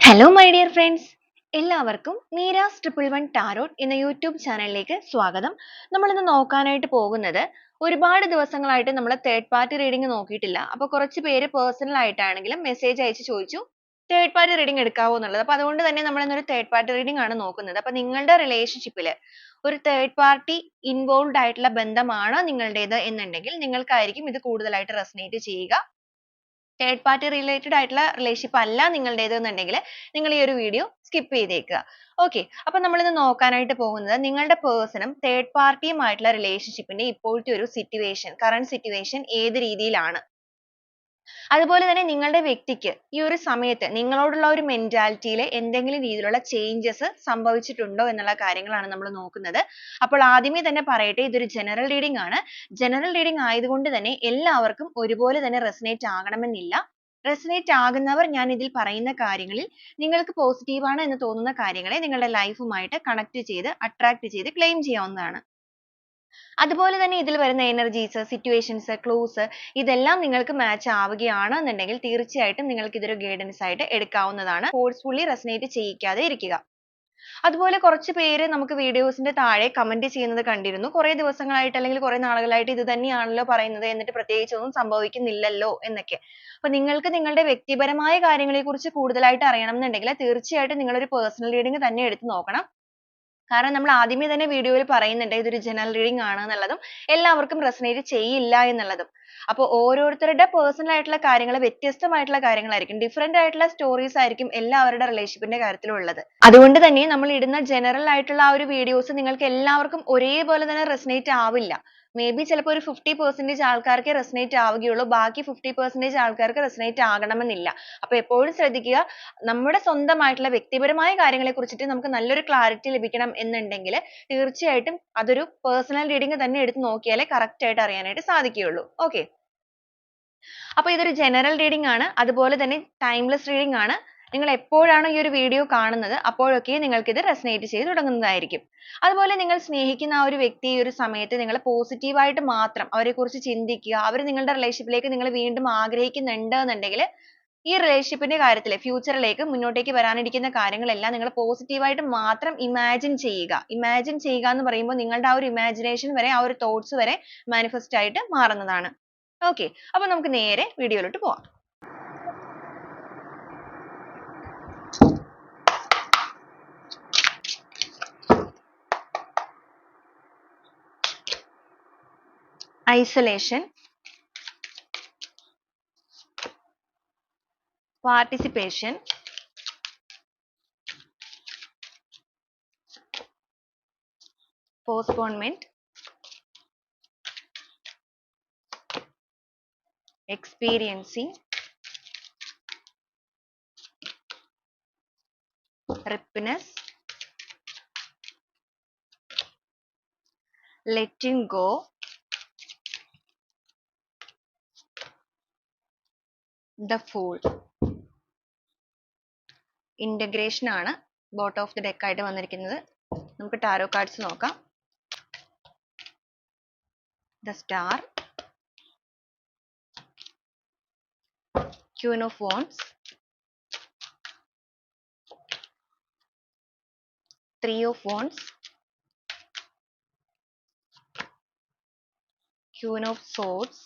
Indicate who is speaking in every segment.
Speaker 1: Hello my dear friends, എല്ലാവർക്കും Meera's 111 tarot എന്ന YouTube ചാനലിലേക്ക് സ്വാഗതം. നമ്മൾ ഇന്ന് നോക്കാനായിട്ട് പോകുന്നത് ഒരുപാട് ദിവസങ്ങളായിട്ട് നമ്മൾ തേർഡ് പാർട്ടി റീഡിംഗ് നോക്കിയിട്ടില്ല. അപ്പോൾ കുറച്ച് പേര് പേഴ്സണൽ ആയിട്ടാണെങ്കിലും മെസ്സേജ് അയച്ച് ചോദിച്ചു തേർഡ് പാർട്ടി റീഡിംഗ് എടുക്കാവോ എന്നുള്ളത്. അപ്പോൾ അതുകൊണ്ട് തന്നെ നമ്മൾ ഇന്നൊരു തേർഡ് പാർട്ടി റീഡിംഗ് ആണ് നോക്കുന്നത്. അപ്പോൾ നിങ്ങളുടെ റിലേഷൻഷിപ്പിൽ ഒരു തേർഡ് പാർട്ടി ഇൻവോൾവ് ആയിട്ടുള്ള ബന്ധമാണ് നിങ്ങളുടേത് എന്നുണ്ടെങ്കിൽ നിങ്ങൾക്കായിരിക്കും ഇത് കൂടുതലായിട്ട് റെസനേറ്റ് ചെയ്യുക. തേർഡ് പാർട്ടി റിലേറ്റഡ് ആയിട്ടുള്ള റിലേഷൻഷിപ്പ് അല്ല നിങ്ങളുടേത് എന്നുണ്ടെങ്കിൽ നിങ്ങൾ ഈ ഒരു വീഡിയോ സ്കിപ്പ് ചെയ്തേക്കുക. ഓക്കെ, അപ്പൊ നമ്മൾ ഇന്ന് നോക്കാനായിട്ട് പോകുന്നത് നിങ്ങളുടെ പേഴ്സണും തേർഡ് പാർട്ടിയുമായിട്ടുള്ള റിലേഷൻഷിപ്പിന്റെ ഇപ്പോഴത്തെ ഒരു സിറ്റുവേഷൻ, കറന്റ് സിറ്റുവേഷൻ ഏത് രീതിയിലാണ്, അതുപോലെ തന്നെ നിങ്ങളുടെ വ്യക്തിക്ക് ഈ ഒരു സമയത്ത് നിങ്ങളോടുള്ള ഒരു മെന്റാലിറ്റിയിൽ എന്തെങ്കിലും രീതിയിലുള്ള ചേഞ്ചസ് സംഭവിച്ചിട്ടുണ്ടോ എന്നുള്ള കാര്യങ്ങളാണ് നമ്മൾ നോക്കുന്നത്. അപ്പോൾ ആദ്യമേ തന്നെ പറയട്ടെ, ഇതൊരു ജനറൽ റീഡിംഗ് ആണ്. ജനറൽ റീഡിംഗ് ആയതുകൊണ്ട് തന്നെ എല്ലാവർക്കും ഒരുപോലെ തന്നെ റെസനേറ്റ് ആകണമെന്നില്ല. റെസനേറ്റ് ആകുന്നവർ ഞാൻ ഇതിൽ പറയുന്ന കാര്യങ്ങളിൽ നിങ്ങൾക്ക് പോസിറ്റീവ് ആണ് എന്ന് തോന്നുന്ന കാര്യങ്ങളെ നിങ്ങളുടെ ലൈഫുമായിട്ട് കണക്ട് ചെയ്ത് അട്രാക്ട് ചെയ്ത് ക്ലെയിം ചെയ്യാവുന്നതാണ്. അതുപോലെ തന്നെ ഇതിൽ വരുന്ന എനർജീസ്, സിറ്റുവേഷൻസ്, ക്ലൂസ് ഇതെല്ലാം നിങ്ങൾക്ക് മാച്ച് ആവുകയാണ് എന്നുണ്ടെങ്കിൽ തീർച്ചയായിട്ടും നിങ്ങൾക്ക് ഇതൊരു ഗൈഡൻസ് ആയിട്ട് എടുക്കാവുന്നതാണ്. ഫോഴ്സ്ഫുള്ളി റെസനേറ്റ് ചെയ്യിക്കാതെ ഇരിക്കുക. അതുപോലെ കുറച്ച് പേര് നമുക്ക് വീഡിയോസിന്റെ താഴെ കമന്റ് ചെയ്യുന്നത് കണ്ടിരുന്നു. കുറെ ദിവസങ്ങളായിട്ട് അല്ലെങ്കിൽ കുറെ നാളുകളായിട്ട് ഇത് തന്നെയാണല്ലോ പറയുന്നത്, എന്നിട്ട് പ്രത്യേകിച്ചൊന്നും സംഭവിക്കുന്നില്ലല്ലോ എന്നൊക്കെ. അപ്പൊ നിങ്ങൾക്ക് നിങ്ങളുടെ വ്യക്തിപരമായ കാര്യങ്ങളെ കുറിച്ച് കൂടുതലായിട്ട് അറിയണം എന്നുണ്ടെങ്കിൽ തീർച്ചയായിട്ടും നിങ്ങൾ ഒരു പേഴ്സണൽ റീഡിംഗ് തന്നെ എടുത്ത് നോക്കണം. കാരണം നമ്മൾ ആദ്യമേ തന്നെ വീഡിയോയിൽ പറയുന്നുണ്ട് ഇതൊരു ജനറൽ റീഡിംഗ് ആണ് എന്നുള്ളതും എല്ലാവർക്കും റെസനേറ്റ് ചെയ്യില്ല എന്നുള്ളതും. അപ്പോൾ ഓരോരുത്തരുടെ പേഴ്സണൽ ആയിട്ടുള്ള കാര്യങ്ങൾ വ്യത്യസ്തമായിട്ടുള്ള കാര്യങ്ങളായിരിക്കും, ഡിഫറെന്റ് ആയിട്ടുള്ള സ്റ്റോറീസ് ആയിരിക്കും എല്ലാവരുടെ റിലേഷൻഷിപ്പിന്റെ കാര്യത്തിലുള്ളത്. അതുകൊണ്ട് തന്നെ നമ്മൾ ഇടുന്ന ജനറൽ ആയിട്ടുള്ള ആ ഒരു വീഡിയോസ് നിങ്ങൾക്ക് എല്ലാവർക്കും ഒരേപോലെ തന്നെ റെസനേറ്റ് ആവില്ല. മേ ബി ചിലപ്പോൾ ഒരു 50% ആൾക്കാർക്ക് റെസനേറ്റ് ആവുകയുള്ളൂ, ബാക്കി 50% ആൾക്കാർക്ക് റെസനേറ്റ് ആകണമെന്നില്ല. അപ്പോൾ എപ്പോഴും ശ്രദ്ധിക്കുക, നമ്മുടെ സ്വന്തമായിട്ടുള്ള വ്യക്തിപരമായ കാര്യങ്ങളെ കുറിച്ചിട്ട് നമുക്ക് നല്ലൊരു ക്ലാരിറ്റി ലഭിക്കണം എന്നുണ്ടെങ്കിൽ തീർച്ചയായിട്ടും അതൊരു പേഴ്സണൽ റീഡിംഗ് തന്നെ എടുത്ത് നോക്കിയാലേ കറക്റ്റ് ആയിട്ട് അറിയാനായിട്ട് സാധിക്കുകയുള്ളൂ. ഓക്കെ, അപ്പോൾ ഇതൊരു ജനറൽ റീഡിംഗ് ആണ്, അതുപോലെ തന്നെ ടൈംലെസ് റീഡിംഗ് ആണ്. നിങ്ങൾ എപ്പോഴാണ് ഈ ഒരു വീഡിയോ കാണുന്നത് അപ്പോഴൊക്കെ നിങ്ങൾക്ക് ഇത് റെസനേറ്റ് ചെയ്ത് തുടങ്ങുന്നതായിരിക്കും. അതുപോലെ നിങ്ങൾ സ്നേഹിക്കുന്ന ആ ഒരു വ്യക്തി ഈ ഒരു സമയത്ത് നിങ്ങൾ പോസിറ്റീവായിട്ട് മാത്രം അവരെ കുറിച്ച് ചിന്തിക്കുക, അവർ നിങ്ങളുടെ റിലേഷൻഷിപ്പിലേക്ക് നിങ്ങൾ വീണ്ടും ആഗ്രഹിക്കുന്നുണ്ട് എന്നുണ്ടെങ്കിൽ ഈ റിലേഷൻഷിപ്പിന്റെ കാര്യത്തിൽ ഫ്യൂച്ചറിലേക്ക് മുന്നോട്ടേക്ക് വരാനിരിക്കുന്ന കാര്യങ്ങളെല്ലാം നിങ്ങൾ പോസിറ്റീവായിട്ട് മാത്രം ഇമാജിൻ ചെയ്യുക. ഇമാജിൻ ചെയ്യുക എന്ന് പറയുമ്പോൾ നിങ്ങളുടെ ആ ഒരു ഇമാജിനേഷൻ വരെ, ആ ഒരു തോട്ട്സ് വരെ മാനിഫെസ്റ്റ് ആയിട്ട് മാറുന്നതാണ്. ഓക്കെ, അപ്പോൾ നമുക്ക് നേരെ വീഡിയോയിലോട്ട് പോവാം. Isolation, participation, postponement, experiencing, ripeness, letting go, the fool. Integration ആണ് ബോട്ടം ഓഫ് ദി ഡെക്ക് ആയിട്ട് വന്നിരിക്കുന്നത്. നമുക്ക് ടാരോ കാർഡ്സ് നോക്കാം. The star, queen of wands, 3 of wands, queen of swords,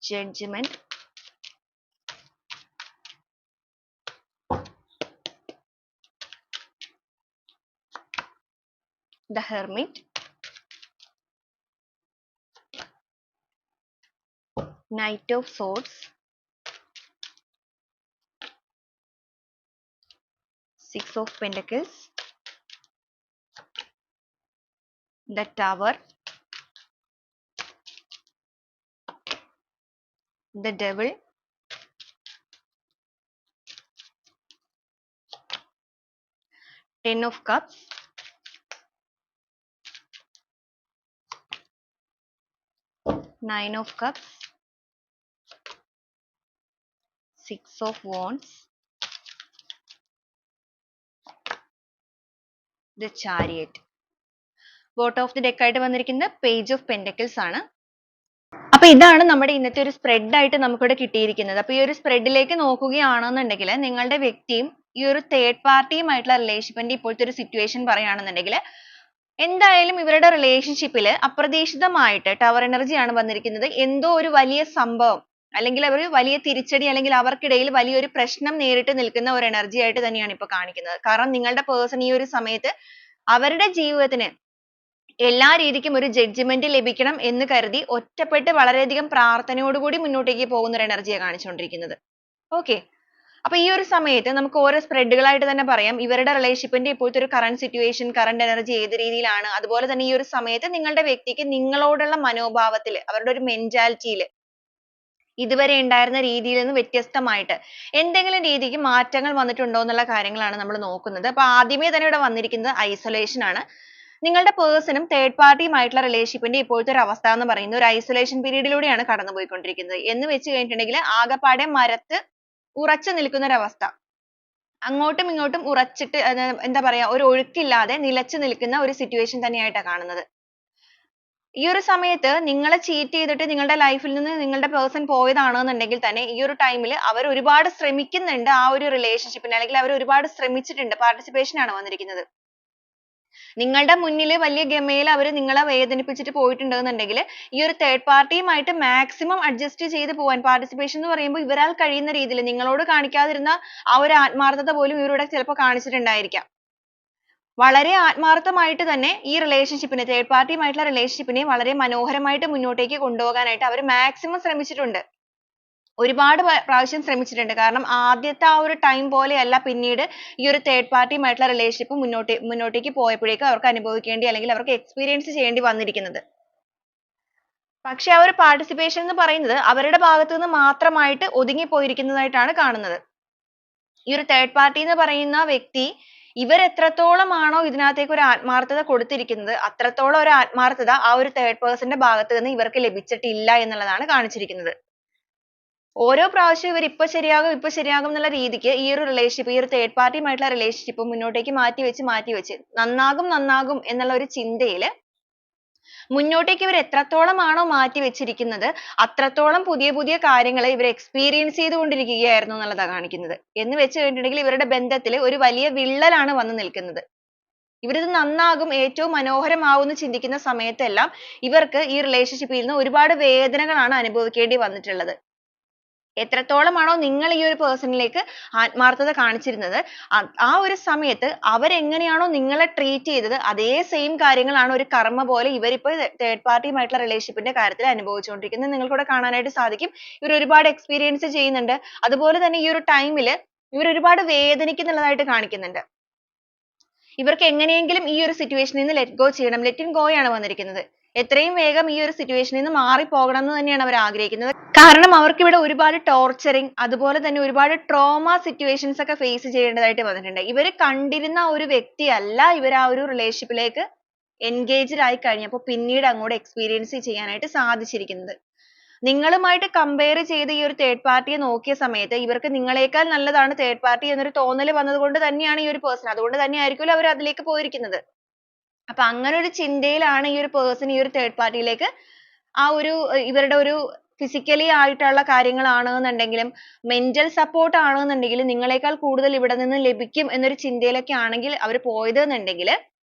Speaker 1: judgment, the hermit, knight of swords, 6 of pentacles, the tower, the devil, ten of cups, nine of cups, 6 of wands, the chariot. Bottom of the deck ആയിട്ട് വന്നിരിക്കുന്ന page of pentacles ആണ്. അപ്പൊ ഇതാണ് നമ്മുടെ ഇന്നത്തെ ഒരു spread ആയിട്ട് നമുക്കിവിടെ കിട്ടിയിരിക്കുന്നത്. അപ്പൊ ഈ ഒരു സ്പ്രെഡിലേക്ക് നോക്കുകയാണെന്നുണ്ടെങ്കിൽ നിങ്ങളുടെ വ്യക്തിയും ഈ ഒരു തേർഡ് പാർട്ടിയുമായിട്ടുള്ള റിലേഷൻഷിപ്പിന്റെ ഇപ്പോഴത്തെ ഒരു സിറ്റുവേഷൻ പറയുകയാണെന്നുണ്ടെങ്കിൽ എന്തായാലും ഇവരുടെ റിലേഷൻഷിപ്പിൽ അപ്രതീക്ഷിതമായിട്ട് ടവർ എനർജി ആണ് വന്നിരിക്കുന്നത്. എന്തോ ഒരു വലിയ സംഭവം അല്ലെങ്കിൽ അവർ വലിയ തിരിച്ചടി അല്ലെങ്കിൽ അവർക്കിടയിൽ വലിയൊരു പ്രശ്നം നേരിട്ട് നിൽക്കുന്ന ഒരു എനർജി ആയിട്ട് തന്നെയാണ് ഇപ്പൊ കാണിക്കുന്നത്. കാരണം നിങ്ങളുടെ പേഴ്സൺ ഈ ഒരു സമയത്ത് അവരുടെ ജീവിതത്തിന് എല്ലാ രീതിക്കും ഒരു ജഡ്ജ്മെന്റ് ലഭിക്കണം എന്ന് കരുതി ഒറ്റപ്പെട്ട് വളരെയധികം പ്രാർത്ഥനയോടുകൂടി മുന്നോട്ടേക്ക് പോകുന്ന ഒരു എനർജിയാണ് കാണിച്ചുകൊണ്ടിരിക്കുന്നത്. ഓക്കെ, അപ്പൊ ഈ ഒരു സമയത്ത് നമുക്ക് ഓരോ സ്പ്രെഡുകളായിട്ട് തന്നെ പറയാം. ഇവരുടെ റിലേഷൻഷിപ്പിന്റെ ഇപ്പോഴത്തെ ഒരു കറന്റ് സിറ്റുവേഷൻ, കറന്റ് എനർജി ഏത് രീതിയിലാണ്, അതുപോലെ തന്നെ ഈ ഒരു സമയത്ത് നിങ്ങളുടെ വ്യക്തിക്ക് നിങ്ങളോടുള്ള മനോഭാവത്തിൽ, അവരുടെ ഒരു മെന്റാലിറ്റിയിൽ ഇതുവരെ ഉണ്ടായിരുന്ന രീതിയിൽ നിന്ന് വ്യത്യസ്തമായിട്ട് എന്തെങ്കിലും രീതിക്ക് മാറ്റങ്ങൾ വന്നിട്ടുണ്ടോ എന്നുള്ള കാര്യങ്ങളാണ് നമ്മൾ നോക്കുന്നത്. അപ്പൊ ആദ്യമേ തന്നെ ഇവിടെ വന്നിരിക്കുന്നത് ഐസൊലേഷൻ ആണ്. നിങ്ങളുടെ പേഴ്സണും തേർഡ് പാർട്ടിയുമായിട്ടുള്ള റിലേഷൻഷിപ്പിന്റെ ഇപ്പോഴത്തെ ഒരു അവസ്ഥ എന്ന് പറയുന്നത് ഒരു ഐസൊലേഷൻ പീരീഡിലൂടെയാണ് കടന്നുപോയിക്കൊണ്ടിരിക്കുന്നത്. എന്ന് വെച്ച് കഴിഞ്ഞിട്ടുണ്ടെങ്കിൽ ആകെപ്പാടെ മരത്ത് ഉറച്ചു നിൽക്കുന്ന ഒരു അവസ്ഥ. അങ്ങോട്ടും ഇങ്ങോട്ടും ഉറച്ചിട്ട് എന്താ പറയാ, ഒരു ഒഴുക്കില്ലാതെ നിലച്ചു നിൽക്കുന്ന ഒരു സിറ്റുവേഷൻ തന്നെയായിട്ടാണ് കാണുന്നത്. ഈ ഒരു സമയത്ത് നിങ്ങളെ ചീറ്റ് ചെയ്തിട്ട് നിങ്ങളുടെ ലൈഫിൽ നിന്ന് നിങ്ങളുടെ പേഴ്സൺ പോയതാണെന്നുണ്ടെങ്കിൽ തന്നെ ഈ ഒരു ടൈമിൽ അവർ ഒരുപാട് ശ്രമിക്കുന്നുണ്ട് ആ ഒരു റിലേഷൻഷിപ്പിന്, അല്ലെങ്കിൽ അവർ ഒരുപാട് ശ്രമിച്ചിട്ടുണ്ട്. പാർട്ടിസിപ്പേഷൻ ആണ് വന്നിരിക്കുന്നത്. നിങ്ങളുടെ മുന്നിൽ വലിയ ഗമയിൽ അവർ നിങ്ങളെ വേദനിപ്പിച്ചിട്ട് പോയിട്ടുണ്ടെന്നുണ്ടെങ്കിൽ ഈ ഒരു തേർഡ് പാർട്ടിയുമായിട്ട് മാക്സിമം അഡ്ജസ്റ്റ് ചെയ്ത് പോവാൻ, പാർട്ടിസിപ്പേഷൻ എന്ന് പറയുമ്പോൾ ഇവരാൽ കഴിയുന്ന രീതിയിൽ നിങ്ങളോട് കാണിക്കാതിരുന്ന ആ ഒരു ആത്മാർത്ഥത പോലും ഇവരുടെ ചിലപ്പോൾ കാണിച്ചിട്ടുണ്ടായിരിക്കാം. വളരെ ആത്മാർത്ഥമായിട്ട് തന്നെ ഈ റിലേഷൻഷിപ്പിനെ, തേർഡ് പാർട്ടിയുമായിട്ടുള്ള റിലേഷൻഷിപ്പിനെ വളരെ മനോഹരമായിട്ട് മുന്നോട്ടേക്ക് കൊണ്ടുപോകാനായിട്ട് അവർ മാക്സിമം ശ്രമിച്ചിട്ടുണ്ട്. ഒരുപാട് പ്രാവശ്യം ശ്രമിച്ചിട്ടുണ്ട്. കാരണം ആദ്യത്തെ ആ ഒരു ടൈം പോലെയല്ല പിന്നീട് ഈ ഒരു തേർഡ് പാർട്ടിയുമായിട്ടുള്ള റിലേഷൻഷിപ്പ് മുന്നോട്ടേക്ക് പോയപ്പോഴേക്കും അവർക്ക് അനുഭവിക്കേണ്ടി അല്ലെങ്കിൽ അവർക്ക് എക്സ്പീരിയൻസ് ചെയ്യേണ്ടി വന്നിരിക്കുന്നത്. പക്ഷെ ആ ഒരു പാർട്ടിസിപ്പേഷൻ എന്ന് പറയുന്നത് അവരുടെ ഭാഗത്തു നിന്ന് മാത്രമായിട്ട് ഒതുങ്ങിപ്പോയിരിക്കുന്നതായിട്ടാണ് കാണുന്നത്. ഈ ഒരു തേർഡ് പാർട്ടി എന്ന് പറയുന്ന വ്യക്തി ഇവർ എത്രത്തോളമാണോ ഇതിനകത്തേക്ക് ഒരു ആത്മാർത്ഥത കൊടുത്തിരിക്കുന്നത് അത്രത്തോളം ഒരു ആത്മാർത്ഥത ആ ഒരു തേർഡ് പേഴ്സന്റെ ഭാഗത്ത് നിന്ന് ഇവർക്ക് ലഭിച്ചിട്ടില്ല എന്നുള്ളതാണ് കാണിച്ചിരിക്കുന്നത്. ഓരോ പ്രാവശ്യം ഇവർ ഇപ്പൊ ശരിയാകും എന്നുള്ള രീതിക്ക് ഈ ഒരു റിലേഷൻഷിപ്പ്, ഈ ഒരു തേർഡ് പാർട്ടിയുമായിട്ടുള്ള റിലേഷൻഷിപ്പ് മുന്നോട്ടേക്ക് മാറ്റി വെച്ച് നന്നാകും എന്നുള്ള ഒരു ചിന്തയിൽ മുന്നോട്ടേക്ക് ഇവർ എത്രത്തോളമാണോ മാറ്റി വെച്ചിരിക്കുന്നത് അത്രത്തോളം പുതിയ കാര്യങ്ങൾ ഇവർ എക്സ്പീരിയൻസ് ചെയ്തുകൊണ്ടിരിക്കുകയായിരുന്നു എന്നുള്ളതാണ് കാണിക്കുന്നത്. എന്ന് വെച്ച് കഴിഞ്ഞിട്ടുണ്ടെങ്കിൽ ഇവരുടെ ബന്ധത്തിൽ ഒരു വലിയ വിള്ളലാണ് വന്നു നിൽക്കുന്നത്. ഇവരിത് നന്നാകും, ഏറ്റവും മനോഹരമാകും എന്ന് ചിന്തിക്കുന്ന സമയത്തെല്ലാം ഇവർക്ക് ഈ റിലേഷൻഷിപ്പിൽ നിന്ന് ഒരുപാട് വേദനകളാണ് അനുഭവിക്കേണ്ടി വന്നിട്ടുള്ളത്. എത്രത്തോളമാണോ നിങ്ങൾ ഈ ഒരു പേഴ്സണിലേക്ക് ആത്മാർത്ഥത കാണിച്ചിരുന്നത് ആ ഒരു സമയത്ത് അവരെങ്ങനെയാണോ നിങ്ങളെ ട്രീറ്റ് ചെയ്തത് അതേ സെയിം കാര്യങ്ങളാണ് ഒരു കർമ്മ പോലെ ഇവരിപ്പോൾ തേർഡ് പാർട്ടിയുമായിട്ടുള്ള റിലേഷൻഷിപ്പിന്റെ കാര്യത്തിൽ അനുഭവിച്ചുകൊണ്ടിരിക്കുന്നത്. നിങ്ങൾക്ക് ഇവിടെ കാണാനായിട്ട് സാധിക്കും. ഇവർ ഒരുപാട് എക്സ്പീരിയൻസ് ചെയ്യുന്നുണ്ട്. അതുപോലെ തന്നെ ഈ ഒരു ടൈമിൽ ഇവർ ഒരുപാട് വേദനിക്കുന്നുള്ളതായിട്ട് കാണിക്കുന്നുണ്ട്. ഇവർക്ക് എങ്ങനെയെങ്കിലും ഈ ഒരു സിറ്റുവേഷനിൽ നിന്ന് ലെറ്റ് ഗോ ചെയ്യണം, ലെറ്റ് ഇൻ ഗോ ആണ് വന്നിരിക്കുന്നത്. എത്രയും വേഗം ഈ ഒരു സിറ്റുവേഷനിൽ നിന്ന് മാറിപ്പോകണം എന്ന് തന്നെയാണ് അവർ ആഗ്രഹിക്കുന്നത്. കാരണം അവർക്ക് ഇവിടെ ഒരുപാട് ടോർച്ചറിങ്, അതുപോലെ തന്നെ ഒരുപാട് ട്രോമ സിറ്റുവേഷൻസ് ഒക്കെ ഫേസ് ചെയ്യേണ്ടതായിട്ട് വന്നിട്ടുണ്ട്. ഇവർ കണ്ടിരുന്ന ഒരു വ്യക്തിയല്ല ഇവർ ആ ഒരു റിലേഷൻഷിപ്പിലേക്ക് എൻഗേജ്ഡ് ആയി കഴിഞ്ഞപ്പോൾ പിന്നീട് അങ്ങോട്ട് എക്സ്പീരിയൻസ് ചെയ്യാനായിട്ട് സാധിച്ചിരിക്കുന്നത്. നിങ്ങളുമായിട്ട് കമ്പയർ ചെയ്ത് ഈ ഒരു തേർഡ് പാർട്ടിയെ നോക്കിയ സമയത്ത് ഇവർക്ക് നിങ്ങളെക്കാൾ നല്ലതാണ് തേർഡ് പാർട്ടി എന്നൊരു തോന്നൽ വന്നതുകൊണ്ട് തന്നെയാണ് ഈ ഒരു പേഴ്സൺ, അതുകൊണ്ട് തന്നെ ആയിരിക്കുമല്ലോ അവർ അതിലേക്ക് പോയിരിക്കുന്നത്. അപ്പൊ അങ്ങനെ ഒരു ചിന്തയിലാണ് ഈ ഒരു പേഴ്സൺ ഈ ഒരു തേർഡ് പാർട്ടിയിലേക്ക് ആ ഒരു ഇവരുടെ ഒരു ഫിസിക്കലി ആയിട്ടുള്ള കാര്യങ്ങളാണെന്നുണ്ടെങ്കിലും മെന്റൽ സപ്പോർട്ട് ആണെന്നുണ്ടെങ്കിലും നിങ്ങളെക്കാൾ കൂടുതൽ ഇവിടെ നിന്ന് ലഭിക്കും എന്നൊരു ചിന്തയിലൊക്കെ ആണെങ്കിൽ അവർ പോയത് എന്നുണ്ടെങ്കിൽ,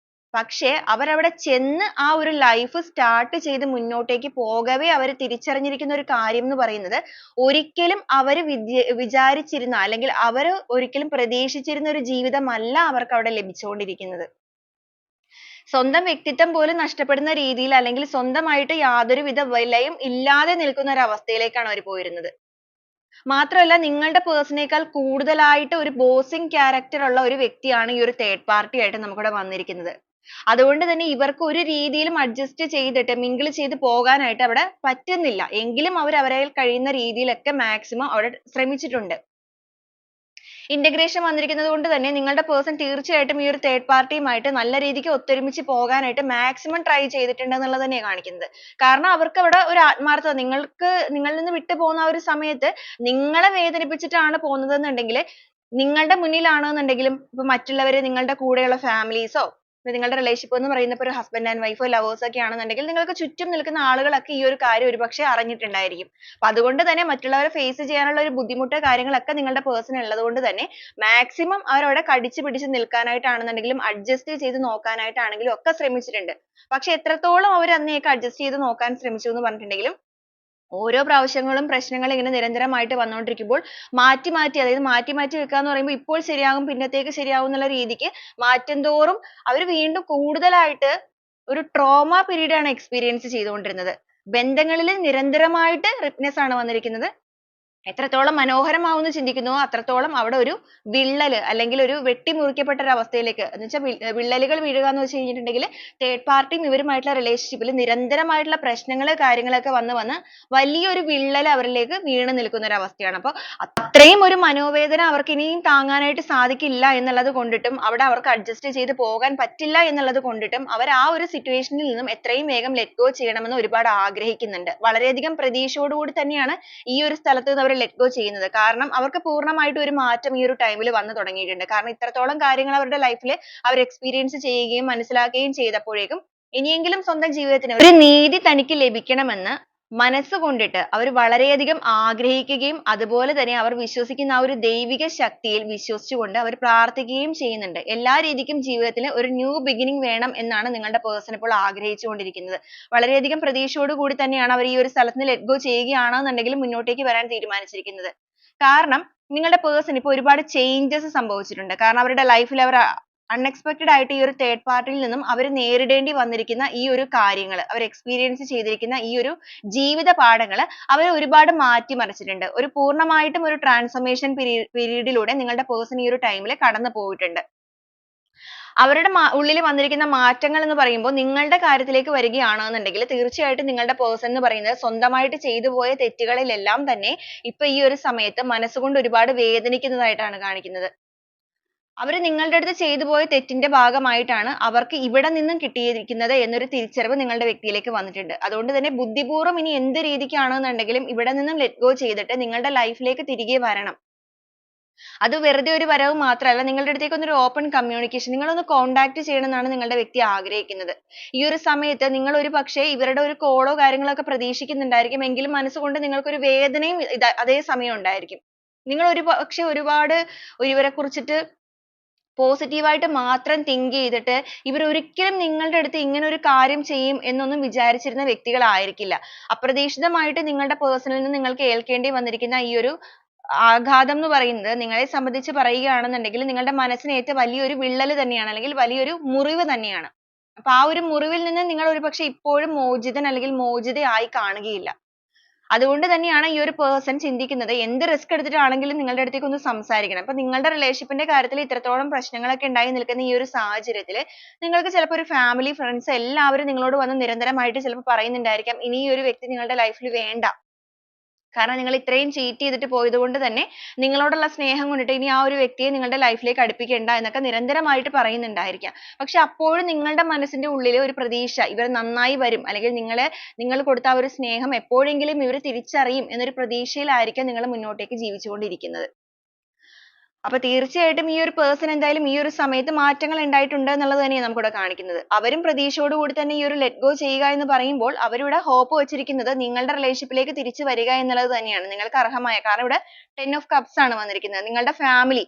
Speaker 1: പക്ഷേ അവരവിടെ ചെന്ന് ആ ഒരു ലൈഫ് സ്റ്റാർട്ട് ചെയ്ത് മുന്നോട്ടേക്ക് പോകവേ അവർ തിരിച്ചറിഞ്ഞിരിക്കുന്ന ഒരു കാര്യം എന്ന് പറയുന്നത് ഒരിക്കലും അവർ വിചാരിച്ചിരുന്ന അല്ലെങ്കിൽ അവർ ഒരിക്കലും പ്രതീക്ഷിച്ചിരുന്ന ഒരു ജീവിതമല്ല അവർക്ക് അവിടെ ലഭിച്ചുകൊണ്ടിരിക്കുന്നത്. സ്വന്തം വ്യക്തിത്വം പോലും നഷ്ടപ്പെടുന്ന രീതിയിൽ അല്ലെങ്കിൽ സ്വന്തമായിട്ട് യാതൊരുവിധ വിലയും ഇല്ലാതെ നിൽക്കുന്ന ഒരു അവസ്ഥയിലേക്കാണ് അവർ പോയിരുന്നത്. മാത്രമല്ല നിങ്ങളുടെ പേഴ്സണേക്കാൾ കൂടുതലായിട്ട് ഒരു ബോസിംഗ് ക്യാരക്ടർ ഉള്ള ഒരു വ്യക്തിയാണ് ഈ ഒരു തേർഡ് പാർട്ടി ആയിട്ട് നമുക്കിവിടെ വന്നിരിക്കുന്നത്. അതുകൊണ്ട് തന്നെ ഇവർക്ക് ഒരു രീതിയിലും അഡ്ജസ്റ്റ് ചെയ്തിട്ട് മിങ്കിൾ ചെയ്ത് പോകാനായിട്ട് അവിടെ പറ്റുന്നില്ല. എങ്കിലും അവർ അവരാൽ കഴിയുന്ന രീതിയിലൊക്കെ മാക്സിമം അവിടെ ശ്രമിച്ചിട്ടുണ്ട്. ഇന്റഗ്രേഷൻ വന്നിരിക്കുന്നത് കൊണ്ട് തന്നെ നിങ്ങളുടെ പേഴ്സൺ തീർച്ചയായിട്ടും ഈ ഒരു തേർഡ് പാർട്ടിയുമായിട്ട് നല്ല രീതിക്ക് ഒത്തൊരുമിച്ച് പോകാനായിട്ട് മാക്സിമം ട്രൈ ചെയ്തിട്ടുണ്ട് എന്നുള്ളത് തന്നെയാണ് കാണിക്കുന്നത്. കാരണം അവർക്ക് അവിടെ ഒരു ആത്മാർത്ഥത, നിങ്ങളിൽ നിന്ന് വിട്ടു പോകുന്ന ആ ഒരു സമയത്ത് നിങ്ങളെ വേദനിപ്പിച്ചിട്ടാണ് പോകുന്നത് എന്നുണ്ടെങ്കിൽ നിങ്ങളുടെ മുന്നിലാണെന്നുണ്ടെങ്കിലും ഇപ്പൊ മറ്റുള്ളവര് നിങ്ങളുടെ കൂടെയുള്ള ഫാമിലീസോ ഇപ്പൊ നിങ്ങളുടെ റിലേഷൻഷിപ്പ് എന്ന് പറയുന്നത് ഒരു ഹസ്ബൻഡ് ആൻഡ് വൈഫോ ലവേഴ്സ് ഒക്കെ ആണെന്നുണ്ടെങ്കിൽ നിങ്ങൾക്ക് ചുറ്റും നിൽക്കുന്ന ആളുകളൊക്കെ ഈ ഒരു കാര്യം ഒരുപക്ഷെ അറിഞ്ഞിട്ടുണ്ടായിരിക്കും. അപ്പൊ അതുകൊണ്ട് തന്നെ മറ്റുള്ളവരെ ഫേസ് ചെയ്യാനുള്ള ഒരു ബുദ്ധിമുട്ട് കാര്യങ്ങളൊക്കെ നിങ്ങളുടെ പേഴ്സൺ ഉള്ളത് കൊണ്ട് തന്നെ മാക്സിമം അവരവിടെ കടിച്ചു പിടിച്ച് നിൽക്കാനായിട്ടാണെന്നുണ്ടെങ്കിലും അഡ്ജസ്റ്റ് ചെയ്ത് നോക്കാനായിട്ടാണെങ്കിലും ഒക്കെ ശ്രമിച്ചിട്ടുണ്ട്. പക്ഷെ എത്രത്തോളം അവർ അന്നേക്ക് അഡ്ജസ്റ്റ് ചെയ്ത് നോക്കാൻ ശ്രമിച്ചു എന്ന് പറഞ്ഞിട്ടുണ്ടെങ്കിലും ഓരോ പ്രാവശ്യങ്ങളും പ്രശ്നങ്ങൾ ഇങ്ങനെ നിരന്തരമായിട്ട് വന്നുകൊണ്ടിരിക്കുമ്പോൾ മാറ്റി മാറ്റി അതായത് മാറ്റി മാറ്റി വെക്കുക എന്ന് പറയുമ്പോൾ ഇപ്പോൾ ശരിയാകും പിന്നത്തേക്ക് ശരിയാകും എന്നുള്ള രീതിക്ക് മാറ്റും തോറും അവർ വീണ്ടും കൂടുതലായിട്ട് ഒരു ട്രോമ പീരീഡ് ആണ് എക്സ്പീരിയൻസ് ചെയ്തുകൊണ്ടിരുന്നത്. ബന്ധങ്ങളിൽ നിരന്തരമായിട്ട് റിപ്നെസ് ആണ് വന്നിരിക്കുന്നത്. എത്രത്തോളം മനോഹരമാവുമെന്ന് ചിന്തിക്കുന്നുവോ അത്രത്തോളം അവിടെ ഒരു വിള്ളൽ അല്ലെങ്കിൽ ഒരു വെട്ടിമുറിക്കപ്പെട്ട ഒരു അവസ്ഥയിലേക്ക് എന്ന് വെച്ചാൽ വിള്ളലുകൾ വീഴുക എന്ന് വെച്ച് കഴിഞ്ഞിട്ടുണ്ടെങ്കിൽ തേർഡ് പാർട്ടിയും ഇവരുമായിട്ടുള്ള റിലേഷൻഷിപ്പിൽ നിരന്തരമായിട്ടുള്ള പ്രശ്നങ്ങൾ കാര്യങ്ങളൊക്കെ വന്ന് വലിയൊരു വിള്ളൽ അവരിലേക്ക് വീണ് നിൽക്കുന്ന ഒരു അവസ്ഥയാണ്. അപ്പോൾ അത്രയും ഒരു മനോവേദന അവർക്ക് ഇനിയും താങ്ങാനായിട്ട് സാധിക്കില്ല എന്നുള്ളത് കൊണ്ടിട്ടും അവിടെ അവർക്ക് അഡ്ജസ്റ്റ് ചെയ്ത് പോകാൻ പറ്റില്ല എന്നുള്ളത് കൊണ്ടിട്ടും അവർ ആ ഒരു സിറ്റുവേഷനിൽ നിന്നും എത്രയും വേഗം ലെറ്റ് ഗോ ചെയ്യണമെന്ന് ഒരുപാട് ആഗ്രഹിക്കുന്നുണ്ട്. വളരെയധികം പ്രതീക്ഷയോടുകൂടി തന്നെയാണ് ഈ ഒരു സ്ഥലത്ത് നിന്ന് അവർ ലെറ്റ് ഗോ ചെയ്യുന്നത്. കാരണം അവർക്ക് പൂർണ്ണമായിട്ടും ഒരു മാറ്റം ഈ ഒരു ടൈമിൽ വന്നു തുടങ്ങിയിട്ടുണ്ട്. കാരണം ഇത്രത്തോളം കാര്യങ്ങൾ അവരുടെ ലൈഫിൽ അവർ എക്സ്പീരിയൻസ് ചെയ്യുകയും മനസ്സിലാക്കുകയും ചെയ്തപ്പോഴേക്കും ഇനിയെങ്കിലും സ്വന്തം ജീവിതത്തിന് ഒരു നീതി തനിക്ക് ലഭിക്കണമെന്ന് മനസ്സുകൊണ്ടിട്ട് അവർ വളരെയധികം ആഗ്രഹിക്കുകയും അതുപോലെ തന്നെ അവർ വിശ്വസിക്കുന്ന ആ ഒരു ദൈവിക ശക്തിയിൽ വിശ്വസിച്ചുകൊണ്ട് അവർ പ്രാർത്ഥിക്കുകയും ചെയ്യുന്നുണ്ട്. എല്ലാ രീതിക്കും ജീവിതത്തിൽ ഒരു ന്യൂ ബിഗിനിങ് വേണം എന്നാണ് നിങ്ങളുടെ പേഴ്സൺ ഇപ്പോൾ ആഗ്രഹിച്ചുകൊണ്ടിരിക്കുന്നത്. വളരെയധികം പ്രതീക്ഷയോട് കൂടി തന്നെയാണ് അവർ ഈ ഒരു സ്ഥലത്ത് നിന്ന് ലെറ്റ് ഗോ ചെയ്യുകയാണെന്നുണ്ടെങ്കിൽ മുന്നോട്ടേക്ക് വരാൻ തീരുമാനിച്ചിരിക്കുന്നത്. കാരണം നിങ്ങളുടെ പേഴ്സൺ ഇപ്പോൾ ഒരുപാട് ചേഞ്ചസ് സംഭവിച്ചിട്ടുണ്ട്. കാരണം അവരുടെ ലൈഫിൽ അവർ അൺഎക്സ്പെക്ടഡ് ആയിട്ട് ഈ ഒരു തേർഡ് പാർട്ടിയിൽ നിന്നും അവർ നേരിടേണ്ടി വന്നിരിക്കുന്ന ഈ ഒരു കാര്യങ്ങൾ അവർ എക്സ്പീരിയൻസ് ചെയ്തിരിക്കുന്ന ഈ ഒരു ജീവിത പാഠങ്ങൾ അവർ ഒരുപാട് മാറ്റിമറിച്ചിട്ടുണ്ട്. ഒരു പൂർണ്ണമായിട്ടും ഒരു ട്രാൻസ്ഫോർമേഷൻ പീരീഡിലൂടെ നിങ്ങളുടെ പേഴ്സൺ ഈ ഒരു ടൈമിൽ കടന്നു പോയിട്ടുണ്ട്. അവരുടെ ഉള്ളിൽ വന്നിരിക്കുന്ന മാറ്റങ്ങൾ എന്ന് പറയുമ്പോൾ നിങ്ങളുടെ കാര്യത്തിലേക്ക് വരികയാണെന്നുണ്ടെങ്കിൽ തീർച്ചയായിട്ടും നിങ്ങളുടെ പേഴ്സൺ എന്ന് പറയുന്നത് സ്വന്തമായിട്ട് ചെയ്തു പോയ തെറ്റുകളിലെല്ലാം തന്നെ ഇപ്പൊ ഈ ഒരു സമയത്ത് മനസ്സുകൊണ്ട് ഒരുപാട് വേദനിക്കുന്നതായിട്ടാണ് കാണിക്കുന്നത്. അവർ നിങ്ങളുടെ അടുത്ത് ചെയ്തു പോയ തെറ്റിന്റെ ഭാഗമായിട്ടാണ് അവർക്ക് ഇവിടെ നിന്നും കിട്ടിയിരിക്കുന്നത് എന്നൊരു തിരിച്ചറിവ് നിങ്ങളുടെ വ്യക്തിയിലേക്ക് വന്നിട്ടുണ്ട്. അതുകൊണ്ട് തന്നെ ബുദ്ധിപൂർവ്വം ഇനി എന്ത് രീതിക്കാണെന്നുണ്ടെങ്കിലും ഇവിടെ നിന്നും ലെറ്റ് ഗോ ചെയ്തിട്ട് നിങ്ങളുടെ ലൈഫിലേക്ക് തിരികെ വരണം. അത് വെറുതെ ഒരു വരവ് മാത്രമല്ല നിങ്ങളുടെ അടുത്തേക്ക് ഒരു ഓപ്പൺ കമ്മ്യൂണിക്കേഷൻ നിങ്ങളൊന്ന് കോൺടാക്ട് ചെയ്യണം എന്നാണ് നിങ്ങളുടെ വ്യക്തി ആഗ്രഹിക്കുന്നത്. ഈ ഒരു സമയത്ത് നിങ്ങൾ ഒരു പക്ഷേ ഇവരുടെ ഒരു കോളോ കാര്യങ്ങളൊക്കെ പ്രതീക്ഷിക്കുന്നുണ്ടായിരിക്കും. എങ്കിലും മനസ്സുകൊണ്ട് നിങ്ങൾക്കൊരു വേദനയും അതേ സമയം ഉണ്ടായിരിക്കും. നിങ്ങൾ ഒരു പക്ഷേ ഒരുപാട് ഇവരെ കുറിച്ചിട്ട് പോസിറ്റീവായിട്ട് മാത്രം തിങ്ക് ചെയ്തിട്ട് ഇവർ ഒരിക്കലും നിങ്ങളുടെ അടുത്ത് ഇങ്ങനെ ഒരു കാര്യം ചെയ്യും എന്നൊന്നും വിചാരിച്ചിരുന്ന വ്യക്തികളായിരിക്കില്ല. അപ്രതീക്ഷിതമായിട്ട് നിങ്ങളുടെ പേഴ്സണിൽ നിന്ന് നിങ്ങൾക്ക് ഏൽക്കേണ്ടി വന്നിരിക്കുന്ന ഈ ഒരു ആഘാതം എന്ന് പറയുന്നത് നിങ്ങളെ സംബന്ധിച്ച് പറയുകയാണെന്നുണ്ടെങ്കിൽ നിങ്ങളുടെ മനസ്സിന് ഏറ്റ വലിയൊരു വിള്ളൽ തന്നെയാണ് അല്ലെങ്കിൽ വലിയൊരു മുറിവ് തന്നെയാണ്. അപ്പൊ ആ ഒരു മുറിവിൽ നിന്ന് നിങ്ങൾ ഒരുപക്ഷെ ഇപ്പോഴും മോചിതൻ അല്ലെങ്കിൽ മോചിതയായി കാണുകയില്ല. അതുകൊണ്ട് തന്നെയാണ് ഈ ഒരു പേഴ്സൺ ചിന്തിക്കുന്നത് എന്ത് റിസ്ക് എടുത്തിട്ടാണെങ്കിലും നിങ്ങളുടെ അടുത്തേക്ക് ഒന്ന് സംസാരിക്കണം. അപ്പൊ നിങ്ങളുടെ റിലേഷൻഷിപ്പിന്റെ കാര്യത്തിൽ ഇത്രത്തോളം പ്രശ്നങ്ങളൊക്കെ ഉണ്ടായി നിൽക്കുന്ന ഈ ഒരു സാഹചര്യത്തിൽ നിങ്ങൾക്ക് ചിലപ്പോൾ ഒരു ഫാമിലി ഫ്രണ്ട്സ് എല്ലാവരും നിങ്ങളോട് വന്ന് നിരന്തരമായിട്ട് ചിലപ്പോൾ പറയുന്നുണ്ടായിരിക്കാം ഇനി ഈ ഒരു വ്യക്തി നിങ്ങളുടെ ലൈഫിൽ വേണ്ട. കാരണം നിങ്ങൾ ഇത്രയും ചീറ്റ് ചെയ്തിട്ട് പോയത് കൊണ്ട് തന്നെ നിങ്ങളോടുള്ള സ്നേഹം കൊണ്ടിട്ട് ഇനി ആ ഒരു വ്യക്തിയെ നിങ്ങളുടെ ലൈഫിലേക്ക് അടുപ്പിക്കേണ്ട എന്നൊക്കെ നിരന്തരമായിട്ട് പറയുന്നുണ്ടായിരിക്കാം. പക്ഷെ അപ്പോഴും നിങ്ങളുടെ മനസ്സിന്റെ ഉള്ളിൽ ഒരു പ്രതീക്ഷ ഇവർ നന്നായി വരും അല്ലെങ്കിൽ നിങ്ങൾ കൊടുത്ത ആ ഒരു സ്നേഹം എപ്പോഴെങ്കിലും ഇവർ തിരിച്ചറിയും എന്നൊരു പ്രതീക്ഷയിലായിരിക്കാം നിങ്ങൾ മുന്നോട്ടേക്ക് ജീവിച്ചുകൊണ്ടിരിക്കുന്നത്. അപ്പൊ തീർച്ചയായിട്ടും ഈ ഒരു പേഴ്സൺ എന്തായാലും ഈ ഒരു സമയത്ത് മാറ്റങ്ങൾ ഉണ്ടായിട്ടുണ്ട് എന്നുള്ളത് തന്നെയാണ് നമുക്കിവിടെ കാണിക്കുന്നത്. അവരും പ്രതീക്ഷയോടുകൂടി തന്നെ ഈ ഒരു ലെറ്റ് ഗോ ചെയ്യുക എന്ന് പറയുമ്പോൾ അവരിവിടെ ഹോപ്പ് വെച്ചിരിക്കുന്നത് നിങ്ങളുടെ റിലേഷൻഷിപ്പിലേക്ക് തിരിച്ചു വരിക എന്നുള്ളത് തന്നെയാണ്. നിങ്ങൾക്ക് അർഹമായ കാരണം ഇവിടെ 10 ഓഫ് കപ്സ് ആണ് വന്നിരിക്കുന്നത്. നിങ്ങളുടെ ഫാമിലി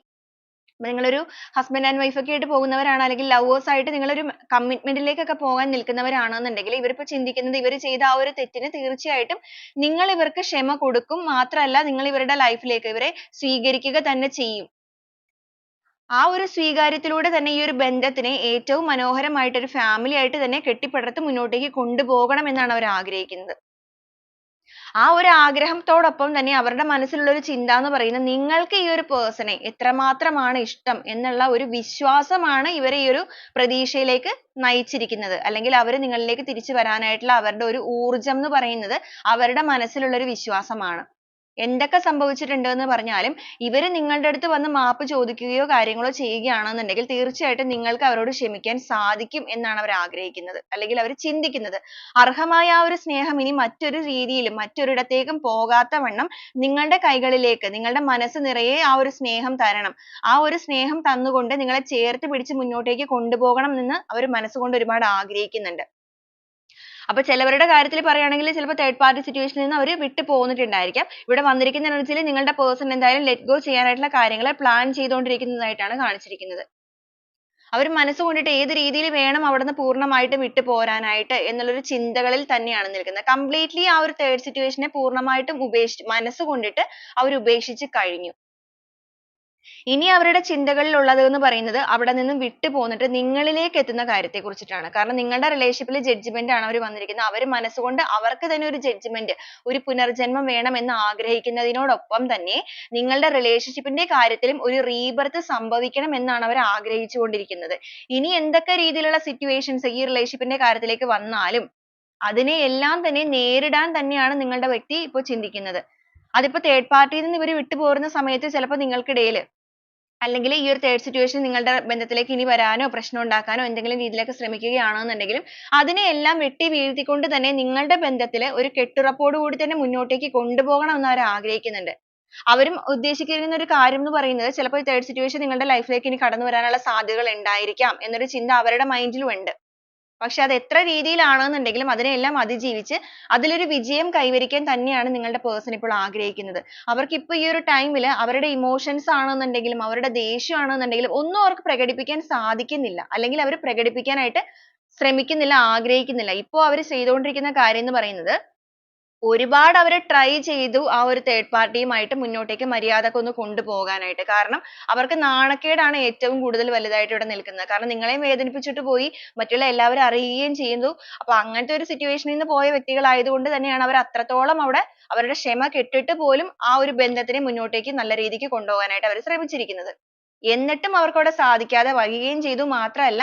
Speaker 1: നിങ്ങളൊരു ഹസ്ബൻഡ് ആൻഡ് വൈഫ് ഒക്കെ ആയിട്ട് പോകുന്നവരാണ് അല്ലെങ്കിൽ ലവേഴ്സ് ആയിട്ട് നിങ്ങളൊരു കമ്മിറ്റ്മെന്റിലേക്കൊക്കെ പോകാൻ നിൽക്കുന്നവരാണെന്നുണ്ടെങ്കിൽ ഇവരിപ്പോ ചിന്തിക്കുന്നത് ഇവർ ചെയ്ത ആ ഒരു തെറ്റിന് തീർച്ചയായിട്ടും നിങ്ങൾ ഇവർക്ക് ക്ഷമ കൊടുക്കും. മാത്രമല്ല നിങ്ങൾ ഇവരുടെ ലൈഫിലേക്ക് ഇവരെ സ്വീകരിക്കുക തന്നെ ചെയ്യും. ആ ഒരു സ്വീകാര്യത്തിലൂടെ തന്നെ ഈ ഒരു ബന്ധത്തിനെ ഏറ്റവും മനോഹരമായിട്ട് ഒരു ഫാമിലി ആയിട്ട് തന്നെ കെട്ടിപ്പടുത്ത് മുന്നോട്ടേക്ക് കൊണ്ടുപോകണം എന്നാണ് അവർ ആഗ്രഹിക്കുന്നത്. ആ ഒരു ആഗ്രഹത്തോടൊപ്പം തന്നെ അവരുടെ മനസ്സിലുള്ള ഒരു ചിന്ത എന്ന് പറയുന്നത് നിങ്ങൾക്ക് ഈ ഒരു പേഴ്സണെ എത്രമാത്രമാണ് ഇഷ്ടം എന്നുള്ള ഒരു വിശ്വാസമാണ് ഇവരെ ഈ ഒരു പ്രതീക്ഷയിലേക്ക് നയിച്ചിരിക്കുന്നത്. അല്ലെങ്കിൽ അവർ നിങ്ങളിലേക്ക് തിരിച്ചു വരാനായിട്ടുള്ള അവരുടെ ഒരു ഊർജം എന്ന് പറയുന്നത് അവരുടെ മനസ്സിലുള്ള ഒരു വിശ്വാസമാണ്. എന്തൊക്കെ സംഭവിച്ചിട്ടുണ്ട് എന്ന് പറഞ്ഞാലും ഇവര് നിങ്ങളുടെ അടുത്ത് വന്ന് മാപ്പ് ചോദിക്കുകയോ കാര്യങ്ങളോ ചെയ്യുകയാണെന്നുണ്ടെങ്കിൽ തീർച്ചയായിട്ടും നിങ്ങൾക്ക് അവരോട് ക്ഷമിക്കാൻ സാധിക്കും എന്നാണ് അവർ ആഗ്രഹിക്കുന്നത്, അല്ലെങ്കിൽ അവർ ചിന്തിക്കുന്നത്. അർഹമായ ആ ഒരു സ്നേഹം ഇനി മറ്റൊരു രീതിയിലും മറ്റൊരിടത്തേക്കും പോകാത്ത വണ്ണം നിങ്ങളുടെ കൈകളിലേക്ക്, നിങ്ങളുടെ മനസ്സ് നിറയെ ആ ഒരു സ്നേഹം തരണം. ആ ഒരു സ്നേഹം തന്നുകൊണ്ട് നിങ്ങളെ ചേർത്ത് പിടിച്ച് മുന്നോട്ടേക്ക് കൊണ്ടുപോകണം എന്ന് അവർ മനസ്സുകൊണ്ട് ഒരുപാട് ആഗ്രഹിക്കുന്നുണ്ട്. അപ്പൊ ചിലവരുടെ കാര്യത്തിൽ പറയുകയാണെങ്കിൽ ചിലപ്പോൾ തേർഡ് പാർട്ടി സിറ്റുവേഷനിൽ നിന്ന് അവർ വിട്ടു പോന്നിട്ടുണ്ടായിരിക്കാം. ഇവിടെ വന്നിരിക്കുന്ന എനർജിയിൽ നിങ്ങളുടെ പേഴ്സൺ എന്തായാലും ലെറ്റ് ഗോ ചെയ്യാനായിട്ടുള്ള കാര്യങ്ങൾ പ്ലാൻ ചെയ്തുകൊണ്ടിരിക്കുന്നതായിട്ടാണ് കാണിച്ചിരിക്കുന്നത്. അവർ മനസ്സുകൊണ്ടിട്ട് ഏത് രീതിയിൽ വേണം അവിടുന്ന് പൂർണ്ണമായിട്ടും വിട്ടു പോരാനായിട്ട് എന്നുള്ളൊരു ചിന്തകളിൽ തന്നെയാണ് നിൽക്കുന്നത്. കംപ്ലീറ്റ്ലി ആ ഒരു തേർഡ് സിറ്റുവേഷനെ പൂർണ്ണമായിട്ടും മനസ്സുകൊണ്ടിട്ട് അവർ ഉപേക്ഷിച്ച് കഴിഞ്ഞു. ഇനി അവരുടെ ചിന്തകളിൽ ഉള്ളത് എന്ന് പറയുന്നത് അവിടെ നിന്നും വിട്ടു പോന്നിട്ട് നിങ്ങളിലേക്ക് എത്തുന്ന കാര്യത്തെ കുറിച്ചിട്ടാണ്. കാരണം നിങ്ങളുടെ റിലേഷൻഷിപ്പിൽ ജഡ്ജ്മെന്റ് ആണ് അവർ വന്നിരിക്കുന്നത്. അവർ മനസ്സുകൊണ്ട് അവർക്ക് തന്നെ ഒരു ജഡ്ജ്മെന്റ്, ഒരു പുനർജന്മം വേണം എന്ന് ആഗ്രഹിക്കുന്നതിനോടൊപ്പം തന്നെ നിങ്ങളുടെ റിലേഷൻഷിപ്പിന്റെ കാര്യത്തിലും ഒരു റീബർത്ത് സംഭവിക്കണം എന്നാണ് അവർ ആഗ്രഹിച്ചുകൊണ്ടിരിക്കുന്നത്. ഇനി എന്തൊക്കെ രീതിയിലുള്ള സിറ്റുവേഷൻസ് ഈ റിലേഷൻഷിപ്പിന്റെ കാര്യത്തിലേക്ക് വന്നാലും അതിനെ എല്ലാം തന്നെ നേരിടാൻ തന്നെയാണ് നിങ്ങളുടെ വ്യക്തി ഇപ്പോൾ ചിന്തിക്കുന്നത്. അതിപ്പോ തേർഡ് പാർട്ടിയിൽ നിന്ന് ഇവർ വിട്ടുപോരുന്ന സമയത്ത് ചിലപ്പോൾ നിങ്ങൾക്കിടയിൽ അല്ലെങ്കിൽ ഈ ഒരു തേർഡ് സിറ്റുവേഷൻ നിങ്ങളുടെ ബന്ധത്തിലേക്ക് ഇനി വരാനോ പ്രശ്നം ഉണ്ടാക്കാനോ എന്തെങ്കിലും രീതിയിലൊക്കെ ശ്രമിക്കുകയാണെന്നുണ്ടെങ്കിലും അതിനെയെല്ലാം വെട്ടി വീഴ്ത്തിക്കൊണ്ട് തന്നെ നിങ്ങളുടെ ബന്ധത്തിൽ ഒരു കെട്ടുറപ്പോട് കൂടി തന്നെ മുന്നോട്ടേക്ക് കൊണ്ടുപോകണം എന്ന് അവർ ആഗ്രഹിക്കുന്നുണ്ട്. അവരും ഉദ്ദേശിക്കുന്ന ഒരു കാര്യം എന്ന് പറയുന്നത് ചിലപ്പോൾ തേർഡ് സിറ്റുവേഷൻ നിങ്ങളുടെ ലൈഫിലേക്ക് ഇനി കടന്നു വരാനുള്ള സാധ്യതകൾ ഉണ്ടായിരിക്കാം എന്നൊരു ചിന്ത അവരുടെ മൈൻഡിലും ഉണ്ട്. പക്ഷെ അത് എത്ര രീതിയിലാണെന്നുണ്ടെങ്കിലും അതിനെയെല്ലാം അതിജീവിച്ച് അതിലൊരു വിജയം കൈവരിക്കാൻ തന്നെയാണ് നിങ്ങളുടെ പേഴ്സൺ ഇപ്പോൾ ആഗ്രഹിക്കുന്നത്. അവർക്ക് ഇപ്പോൾ ഈ ഒരു ടൈമിൽ അവരുടെ ഇമോഷൻസ് ആണെന്നുണ്ടെങ്കിലും അവരുടെ ദേഷ്യം ആണെന്നുണ്ടെങ്കിലും ഒന്നും അവർക്ക് പ്രകടിപ്പിക്കാൻ സാധിക്കുന്നില്ല, അല്ലെങ്കിൽ അവർ പ്രകടിപ്പിക്കാനായിട്ട് ശ്രമിക്കുന്നില്ല, ആഗ്രഹിക്കുന്നില്ല. ഇപ്പോൾ അവർ ചെയ്തുകൊണ്ടിരിക്കുന്ന കാര്യം എന്ന് പറയുന്നത് ഒരുപാട് അവർ ട്രൈ ചെയ്തു ആ ഒരു തേർഡ് പാർട്ടിയുമായിട്ട് മുന്നോട്ടേക്ക് മര്യാദക്ക് ഒന്ന് കൊണ്ടുപോകാനായിട്ട്. കാരണം അവർക്ക് നാണക്കേടാണ് ഏറ്റവും കൂടുതൽ വലുതായിട്ട് ഇവിടെ നിൽക്കുന്നത്. കാരണം നിങ്ങളെയും വേദനിപ്പിച്ചിട്ട് പോയി മറ്റുള്ള എല്ലാവരും അറിയുകയും ചെയ്യുന്നു. അപ്പൊ അങ്ങനത്തെ ഒരു സിറ്റുവേഷനിൽ നിന്ന് പോയ വ്യക്തികളായതുകൊണ്ട് തന്നെയാണ് അവർ അത്രത്തോളം അവിടെ അവരുടെ ക്ഷമ കെട്ടിട്ട് പോലും ആ ഒരു ബന്ധത്തിനെ മുന്നോട്ടേക്ക് നല്ല രീതിക്ക് കൊണ്ടുപോകാനായിട്ട് അവർ ശ്രമിച്ചിരിക്കുന്നത്. എന്നിട്ടും അവർക്ക് അവിടെ സാധിക്കാതെ വരികയും ചെയ്തു. മാത്രമല്ല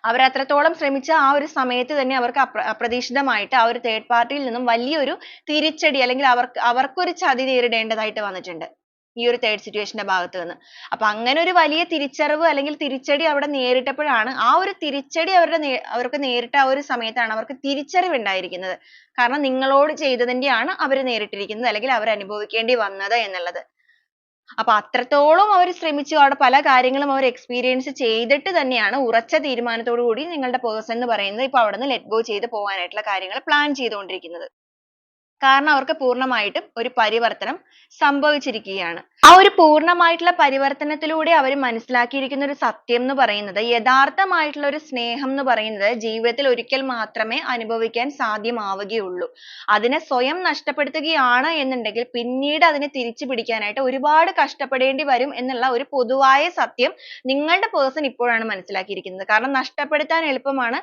Speaker 1: അവർ അത്രത്തോളം ശ്രമിച്ച ആ ഒരു സമയത്ത് തന്നെ അവർക്ക് അപ്രതീക്ഷിതമായിട്ട് ആ ഒരു തേർഡ് പാർട്ടിയിൽ നിന്നും വലിയൊരു തിരിച്ചടി അല്ലെങ്കിൽ അവർക്കൊരു ചതി നേരിടേണ്ടതായിട്ട് വന്നിട്ടുണ്ട് ഈ ഒരു തേർഡ് സിറ്റുവേഷന്റെ ഭാഗത്ത് നിന്ന്. അപ്പൊ അങ്ങനെ ഒരു വലിയ തിരിച്ചറിവ് അല്ലെങ്കിൽ തിരിച്ചടി അവിടെ നേരിട്ടപ്പോഴാണ് ആ ഒരു തിരിച്ചടി അവർക്ക് നേരിട്ട ആ ഒരു സമയത്താണ് അവർക്ക് തിരിച്ചറിവ് ഉണ്ടായിരിക്കുന്നത്. കാരണം നിങ്ങളോട് ചെയ്തതിന്റെയാണ് അവർ നേരിട്ടിരിക്കുന്നത് അല്ലെങ്കിൽ അവർ അനുഭവിക്കേണ്ടി വന്നത് എന്നുള്ളത്. അപ്പൊ അത്രത്തോളം അവർ ശ്രമിച്ചു, അവിടെ പല കാര്യങ്ങളും അവർ എക്സ്പീരിയൻസ് ചെയ്തിട്ട് തന്നെയാണ് ഉറച്ച തീരുമാനത്തോടു കൂടി നിങ്ങളുടെ പേഴ്സൺ എന്ന് പറയുന്നത് ഇപ്പൊ അവിടുന്ന് ലെറ്റ് ഗോ ചെയ്ത് പോകാനായിട്ടുള്ള കാര്യങ്ങൾ പ്ലാൻ ചെയ്തുകൊണ്ടിരിക്കുന്നത്. കാരണം അവർക്ക് പൂർണ്ണമായിട്ടും ഒരു പരിവർത്തനം സംഭവിച്ചിരിക്കുകയാണ്. ആ ഒരു പൂർണ്ണമായിട്ടുള്ള പരിവർത്തനത്തിലൂടെ അവർ മനസ്സിലാക്കിയിരിക്കുന്ന ഒരു സത്യം എന്ന് പറയുന്നത് യഥാർത്ഥമായിട്ടുള്ള ഒരു സ്നേഹം എന്ന് പറയുന്നത് ജീവിതത്തിൽ ഒരിക്കൽ മാത്രമേ അനുഭവിക്കാൻ സാധ്യമാവുകയുള്ളൂ. അതിനെ സ്വയം നഷ്ടപ്പെടുത്തുകയാണ് എന്നുണ്ടെങ്കിൽ പിന്നീട് അതിനെ തിരിച്ചു പിടിക്കാനായിട്ട് ഒരുപാട് കഷ്ടപ്പെടേണ്ടി വരും എന്നുള്ള ഒരു പൊതുവായ സത്യം നിങ്ങളുടെ പേഴ്സൺ ഇപ്പോഴാണ് മനസ്സിലാക്കിയിരിക്കുന്നത്. കാരണം നഷ്ടപ്പെടുത്താൻ എളുപ്പമാണ്,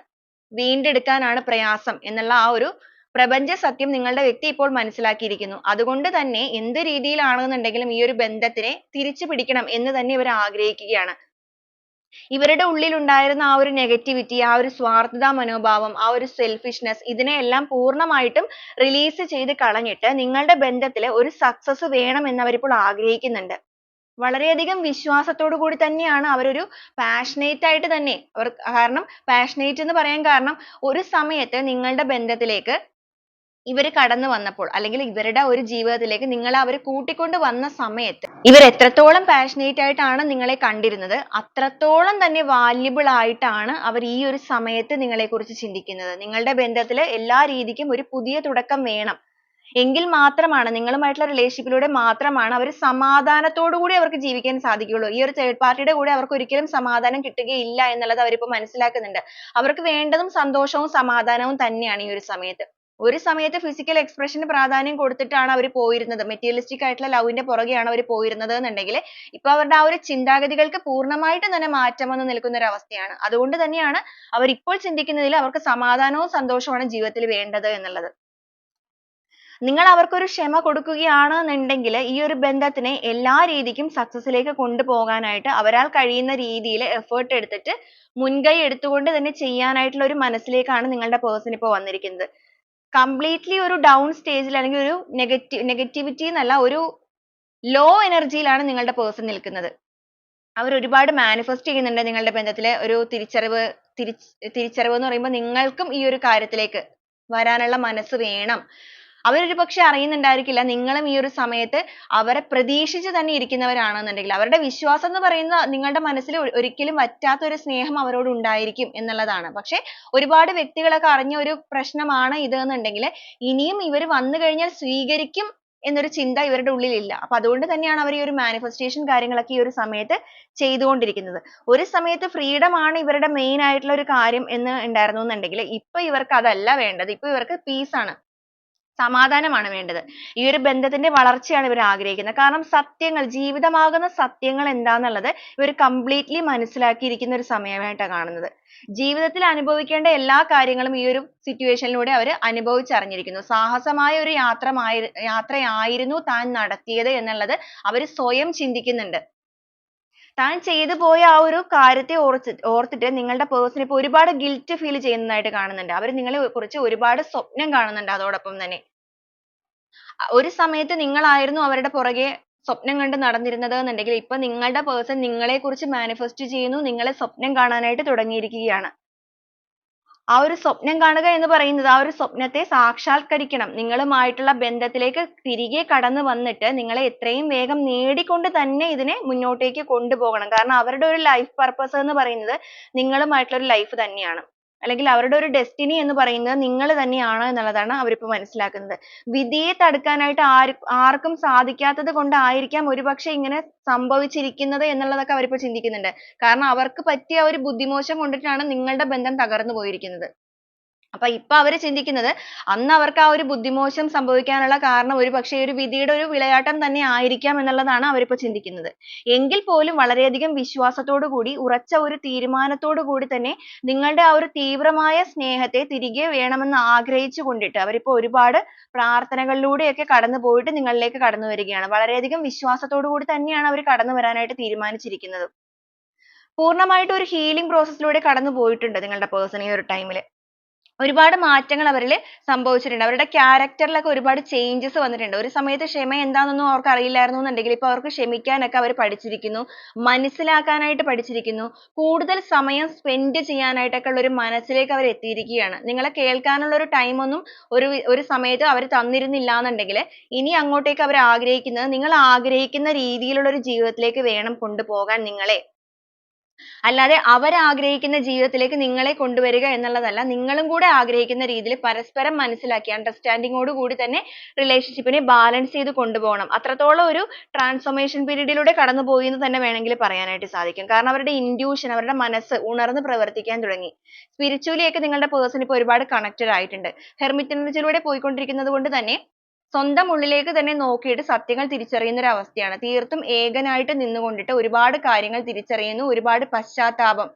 Speaker 1: വീണ്ടെടുക്കാനാണ് പ്രയാസം എന്നുള്ള ആ ഒരു പ്രപഞ്ച സത്യം നിങ്ങളുടെ വ്യക്തി ഇപ്പോൾ മനസ്സിലാക്കിയിരിക്കുന്നു. അതുകൊണ്ട് തന്നെ എന്ത് രീതിയിലാണെന്നുണ്ടെങ്കിലും ഈ ഒരു ബന്ധത്തിനെ തിരിച്ചു പിടിക്കണം എന്ന് തന്നെ ഇവർ ആഗ്രഹിക്കുകയാണ്. ഇവരുടെ ഉള്ളിൽ ഉണ്ടായിരുന്ന ആ ഒരു നെഗറ്റിവിറ്റി, ആ ഒരു സ്വാർത്ഥതാ മനോഭാവം, ആ ഒരു സെൽഫിഷ്നെസ് ഇതിനെയെല്ലാം പൂർണ്ണമായിട്ടും റിലീസ് ചെയ്ത് കളഞ്ഞിട്ട് നിങ്ങളുടെ ബന്ധത്തിൽ ഒരു സക്സസ് വേണം എന്ന് അവരിപ്പോൾ ആഗ്രഹിക്കുന്നുണ്ട്. വളരെയധികം വിശ്വാസത്തോടു കൂടി തന്നെയാണ് അവരൊരു പാഷനേറ്റ് ആയിട്ട് തന്നെ കാരണം പാഷനേറ്റ് എന്ന് പറയാൻ കാരണം ഒരു സമയത്ത് നിങ്ങളുടെ ബന്ധത്തിലേക്ക് ഇവർ കടന്നു വന്നപ്പോൾ അല്ലെങ്കിൽ ഇവരുടെ ഒരു ജീവിതത്തിലേക്ക് നിങ്ങളെ അവർ കൂട്ടിക്കൊണ്ട് വന്ന സമയത്ത് ഇവർ എത്രത്തോളം പാഷനേറ്റ് ആയിട്ടാണ് നിങ്ങളെ കണ്ടിരുന്നത് അത്രത്തോളം തന്നെ വാല്യുബിൾ ആയിട്ടാണ് അവർ ഈ ഒരു സമയത്ത് നിങ്ങളെ കുറിച്ച് ചിന്തിക്കുന്നത്. നിങ്ങളുടെ ബന്ധത്തിൽ എല്ലാ രീതിക്കും ഒരു പുതിയ തുടക്കം വേണം എങ്കിൽ മാത്രമാണ് നിങ്ങളുമായിട്ടുള്ള റിലേഷൻഷിപ്പിലൂടെ മാത്രമാണ് അവർ സമാധാനത്തോടു കൂടി അവർക്ക് ജീവിക്കാൻ സാധിക്കുകയുള്ളൂ. ഈ ഒരു തേർഡ് പാർട്ടിയുടെ കൂടെ അവർക്ക് ഒരിക്കലും സമാധാനം കിട്ടുകയില്ല എന്നുള്ളത് അവരിപ്പോൾ മനസ്സിലാക്കുന്നുണ്ട്. അവർക്ക് വേണ്ടതും സന്തോഷവും സമാധാനവും തന്നെയാണ് ഈ ഒരു സമയത്ത്. ഒരു സമയത്ത് ഫിസിക്കൽ എക്സ്പ്രഷന് പ്രാധാന്യം കൊടുത്തിട്ടാണ് അവർ പോയിരുന്നത്, മെറ്റീരിയലിസ്റ്റിക് ആയിട്ടുള്ള ലവിന്റെ പുറകെയാണ് അവർ പോയിരുന്നത് എന്നുണ്ടെങ്കിൽ ഇപ്പൊ അവരുടെ ആ ഒരു ചിന്താഗതികൾക്ക് പൂർണ്ണമായിട്ടും തന്നെ മാറ്റം വന്ന് നിൽക്കുന്ന ഒരു അവസ്ഥയാണ്. അതുകൊണ്ട് തന്നെയാണ് അവർ ഇപ്പോൾ ചിന്തിക്കുന്നതിൽ അവർക്ക് സമാധാനവും സന്തോഷവുമാണ് ജീവിതത്തിൽ വേണ്ടത് എന്നുള്ളത്. നിങ്ങൾ അവർക്കൊരു ക്ഷമ കൊടുക്കുകയാണെന്നുണ്ടെങ്കിൽ ഈ ഒരു ബന്ധത്തിനെ എല്ലാ രീതിക്കും സക്സസിലേക്ക് കൊണ്ടുപോകാനായിട്ട് അവരാൽ കഴിയുന്ന രീതിയിൽ എഫേർട്ട് എടുത്തിട്ട് മുൻകൈ എടുത്തുകൊണ്ട് തന്നെ ചെയ്യാനായിട്ടുള്ള ഒരു മനസ്സിലേക്കാണ് നിങ്ങളുടെ പേഴ്സൺ ഇപ്പോൾ വന്നിരിക്കുന്നത്. കംപ്ലീറ്റ്ലി ഒരു ഡൗൺ സ്റ്റേജിൽ അല്ലെങ്കിൽ ഒരു നെഗറ്റിവിറ്റി എന്നല്ല, ഒരു ലോ എനർജിയിലാണ് നിങ്ങളുടെ പേഴ്സൺ നിൽക്കുന്നത്. അവർ ഒരുപാട് മാനിഫെസ്റ്റ് ചെയ്യുന്നുണ്ട് നിങ്ങളുടെ ബന്ധത്തിലെ ഒരു തിരിച്ചറിവ് എന്ന് പറയുമ്പോൾ നിങ്ങൾക്കും ഈ ഒരു കാര്യത്തിലേക്ക് വരാനുള്ള മനസ്സ് വേണം. അവരൊരു പക്ഷെ അറിയുന്നുണ്ടായിരിക്കില്ല നിങ്ങളും ഈ ഒരു സമയത്ത് അവരെ പ്രതീക്ഷിച്ച് തന്നെ ഇരിക്കുന്നവരാണെന്നുണ്ടെങ്കിൽ, അവരുടെ വിശ്വാസം എന്ന് പറയുന്ന നിങ്ങളുടെ മനസ്സിൽ ഒരിക്കലും വറ്റാത്ത ഒരു സ്നേഹം അവരോട് ഉണ്ടായിരിക്കും എന്നുള്ളതാണ്. പക്ഷെ ഒരുപാട് വ്യക്തികളൊക്കെ അറിഞ്ഞ ഒരു പ്രശ്നമാണ് ഇത് എന്നുണ്ടെങ്കിൽ ഇനിയും ഇവർ വന്നു കഴിഞ്ഞാൽ സ്വീകരിക്കും എന്നൊരു ചിന്ത ഇവരുടെ ഉള്ളിൽ ഇല്ല. അപ്പൊ അതുകൊണ്ട് തന്നെയാണ് അവർ ഈ ഒരു മാനിഫെസ്റ്റേഷൻ കാര്യങ്ങളൊക്കെ ഈ ഒരു സമയത്ത് ചെയ്തുകൊണ്ടിരിക്കുന്നത്. ഒരു സമയത്ത് ഫ്രീഡം ആണ് ഇവരുടെ മെയിൻ ആയിട്ടുള്ള ഒരു കാര്യം എന്ന് ഉണ്ടായിരുന്നു എന്നുണ്ടെങ്കിൽ ഇപ്പൊ ഇവർക്ക് അതല്ല വേണ്ടത്. ഇപ്പൊ ഇവർക്ക് പീസ് ആണ്, സമാധാനമാണ് വേണ്ടത്. ഈ ഒരു ബന്ധത്തിന്റെ വളർച്ചയാണ് ഇവർ ആഗ്രഹിക്കുന്നത്. കാരണം സത്യങ്ങൾ, ജീവിതമാകുന്ന സത്യങ്ങൾ എന്താന്നുള്ളത് ഇവർ കംപ്ലീറ്റ്ലി മനസ്സിലാക്കിയിരിക്കുന്ന ഒരു സമയമായിട്ടാണ് കാണുന്നത്. ജീവിതത്തിൽ അനുഭവിക്കേണ്ട എല്ലാ കാര്യങ്ങളും ഈ ഒരു സിറ്റുവേഷനിലൂടെ അവർ അനുഭവിച്ചറിഞ്ഞിരിക്കുന്നു. സാഹസമായ ഒരു യാത്രയായിരുന്നു താൻ നടത്തിയത് എന്നുള്ളത് അവർ സ്വയം ചിന്തിക്കുന്നുണ്ട്. താൻ ചെയ്തു പോയ ആ ഒരു കാര്യത്തെ ഓർത്തിട്ട് നിങ്ങളുടെ പേഴ്സൺ ഇപ്പോൾ ഒരുപാട് ഗിൽറ്റ് ഫീൽ ചെയ്യുന്നതായിട്ട് കാണുന്നുണ്ട്. അവർ നിങ്ങളെ കുറിച്ച് ഒരുപാട് സ്വപ്നം കാണുന്നുണ്ട്. അതോടൊപ്പം തന്നെ ഒരു സമയത്ത് നിങ്ങളായിരുന്നു അവരുടെ പുറകെ സ്വപ്നം കണ്ട് നടന്നിരുന്നത് എന്നുണ്ടെങ്കിൽ ഇപ്പൊ നിങ്ങളുടെ പേഴ്സൺ നിങ്ങളെ കുറിച്ച് മാനിഫെസ്റ്റ് ചെയ്യുന്നു, നിങ്ങളെ സ്വപ്നം കാണാനായിട്ട് തുടങ്ങിയിരിക്കുകയാണ്. ആ ഒരു സ്വപ്നം കാണുക എന്ന് പറയുന്നത് ആ ഒരു സ്വപ്നത്തെ സാക്ഷാത്കരിക്കണം. നിങ്ങളുമായിട്ടുള്ള ബന്ധത്തിലേക്ക് തിരികെ കടന്നു വന്നിട്ട് നിങ്ങളെ എത്രയും വേഗം നേടിക്കൊണ്ട് തന്നെ ഇതിനെ മുന്നോട്ടേക്ക് കൊണ്ടുപോകണം. കാരണം അവരുടെ ഒരു ലൈഫ് പർപ്പസ് എന്ന് പറയുന്നത് നിങ്ങളുമായിട്ടുള്ള ഒരു ലൈഫ് തന്നെയാണ്. അല്ലെങ്കിൽ അവരുടെ ഒരു ഡെസ്റ്റിനി എന്ന് പറയുന്നത് നിങ്ങൾ തന്നെയാണ് എന്നുള്ളതാണ് അവരിപ്പോൾ മനസ്സിലാക്കുന്നത്. വിധിയെ തടുക്കാനായിട്ട് ആർക്കും സാധിക്കാത്തത് കൊണ്ടായിരിക്കാം ഒരുപക്ഷെ ഇങ്ങനെ സംഭവിച്ചിരിക്കുന്നത് എന്നുള്ളതൊക്കെ അവരിപ്പോൾ ചിന്തിക്കുന്നുണ്ട്. കാരണം അവർക്ക് പറ്റിയ ഒരു ബുദ്ധിമോശം കൊണ്ടിട്ടാണ് നിങ്ങളുടെ ബന്ധം തകർന്നു പോയിരിക്കുന്നത്. അപ്പൊ ഇപ്പൊ അവര് ചിന്തിക്കുന്നത് അന്ന് അവർക്ക് ആ ഒരു ബുദ്ധിമോശം സംഭവിക്കാനുള്ള കാരണം ഒരുപക്ഷേ ഒരു വിധിയുടെ ഒരു വിളയാട്ടം തന്നെ ആയിരിക്കാം എന്നുള്ളതാണ് അവരിപ്പോ ചിന്തിക്കുന്നത്. എങ്കിൽ പോലും വളരെയധികം വിശ്വാസത്തോടു കൂടി ഉറച്ച ഒരു തീരുമാനത്തോടു കൂടി തന്നെ നിങ്ങളുടെ ആ ഒരു തീവ്രമായ സ്നേഹത്തെ തിരികെ വേണമെന്ന് ആഗ്രഹിച്ചു കൊണ്ടിട്ട് അവരിപ്പോ ഒരുപാട് പ്രാർത്ഥനകളിലൂടെയൊക്കെ കടന്നു പോയിട്ട് നിങ്ങളിലേക്ക് കടന്നു വരികയാണ്. വളരെയധികം വിശ്വാസത്തോടു കൂടി തന്നെയാണ് അവർ കടന്നു വരാനായിട്ട് തീരുമാനിച്ചിരിക്കുന്നത്. പൂർണ്ണമായിട്ട് ഒരു ഹീലിംഗ് പ്രോസസ്സിലൂടെ കടന്നു പോയിട്ടുണ്ട് നിങ്ങളുടെ പേഴ്സൺ ഈ ഒരു ടൈമിൽ. ഒരുപാട് മാറ്റങ്ങൾ അവരിൽ സംഭവിച്ചിട്ടുണ്ട്. അവരുടെ ക്യാരക്ടറിലൊക്കെ ഒരുപാട് ചേഞ്ചസ് വന്നിട്ടുണ്ട്. ഒരു സമയത്ത് ക്ഷമ എന്താണെന്നൊന്നും അവർക്ക് അറിയില്ലായിരുന്നു എന്നുണ്ടെങ്കിൽ ഇപ്പൊ അവർക്ക് ക്ഷമിക്കാനൊക്കെ അവർ പഠിച്ചിരിക്കുന്നു, മനസ്സിലാക്കാനായിട്ട് പഠിച്ചിരിക്കുന്നു, കൂടുതൽ സമയം സ്പെൻഡ് ചെയ്യാനായിട്ടൊക്കെ ഉള്ള ഒരു മനസ്സിലേക്ക് അവർ എത്തിയിരിക്കുകയാണ്. നിങ്ങളെ കേൾക്കാനുള്ള ഒരു ടൈം ഒന്നും ഒരു സമയത്ത് അവർ തന്നിരുന്നില്ല എന്നുണ്ടെങ്കിൽ ഇനി അങ്ങോട്ടേക്ക് അവർ ആഗ്രഹിക്കുന്നത് നിങ്ങൾ ആഗ്രഹിക്കുന്ന രീതിയിലുള്ള ഒരു ജീവിതത്തിലേക്ക് വേണം കൊണ്ടുപോകാൻ നിങ്ങളെ. അല്ലാതെ അവർ ആഗ്രഹിക്കുന്ന ജീവിതത്തിലേക്ക് നിങ്ങളെ കൊണ്ടുവരിക എന്നുള്ളതല്ല, നിങ്ങളും കൂടെ ആഗ്രഹിക്കുന്ന രീതിയിൽ പരസ്പരം മനസ്സിലാക്കി അണ്ടർസ്റ്റാൻഡിങ്ങോട് കൂടി തന്നെ റിലേഷൻഷിപ്പിനെ ബാലൻസ് ചെയ്ത് കൊണ്ടുപോകണം. അത്രത്തോളം ഒരു ട്രാൻസ്ഫോർമേഷൻ പീരീഡിലൂടെ കടന്നുപോയി എന്ന് തന്നെ വേണമെങ്കിൽ പറയാനായിട്ട് സാധിക്കും. കാരണം അവരുടെ ഇൻഡ്യൂഷൻ, അവരുടെ മനസ്സ് ഉണർന്ന് പ്രവർത്തിക്കാൻ തുടങ്ങി. സ്പിരിച്വലി ഒക്കെ നിങ്ങളുടെ പേഴ്സൺ ഇപ്പോൾ ഒരുപാട് കണക്റ്റഡ് ആയിട്ടുണ്ട്. ഹെർമിറ്റ് എനർജിയിലൂടെ പോയിക്കൊണ്ടിരിക്കുന്നത് കൊണ്ട് തന്നെ സ്വന്തം ഉള്ളിലേക്ക് തന്നെ നോക്കിയിട്ട് സത്യങ്ങൾ തിരിച്ചറിയുന്ന ഒരു അവസ്ഥയാണ്. തീർത്തും ഏകനായിട്ട് നിന്നുകൊണ്ടിട്ട് ഒരുപാട് കാര്യങ്ങൾ തിരിച്ചറിയുന്നു, ഒരുപാട് പശ്ചാത്താപം,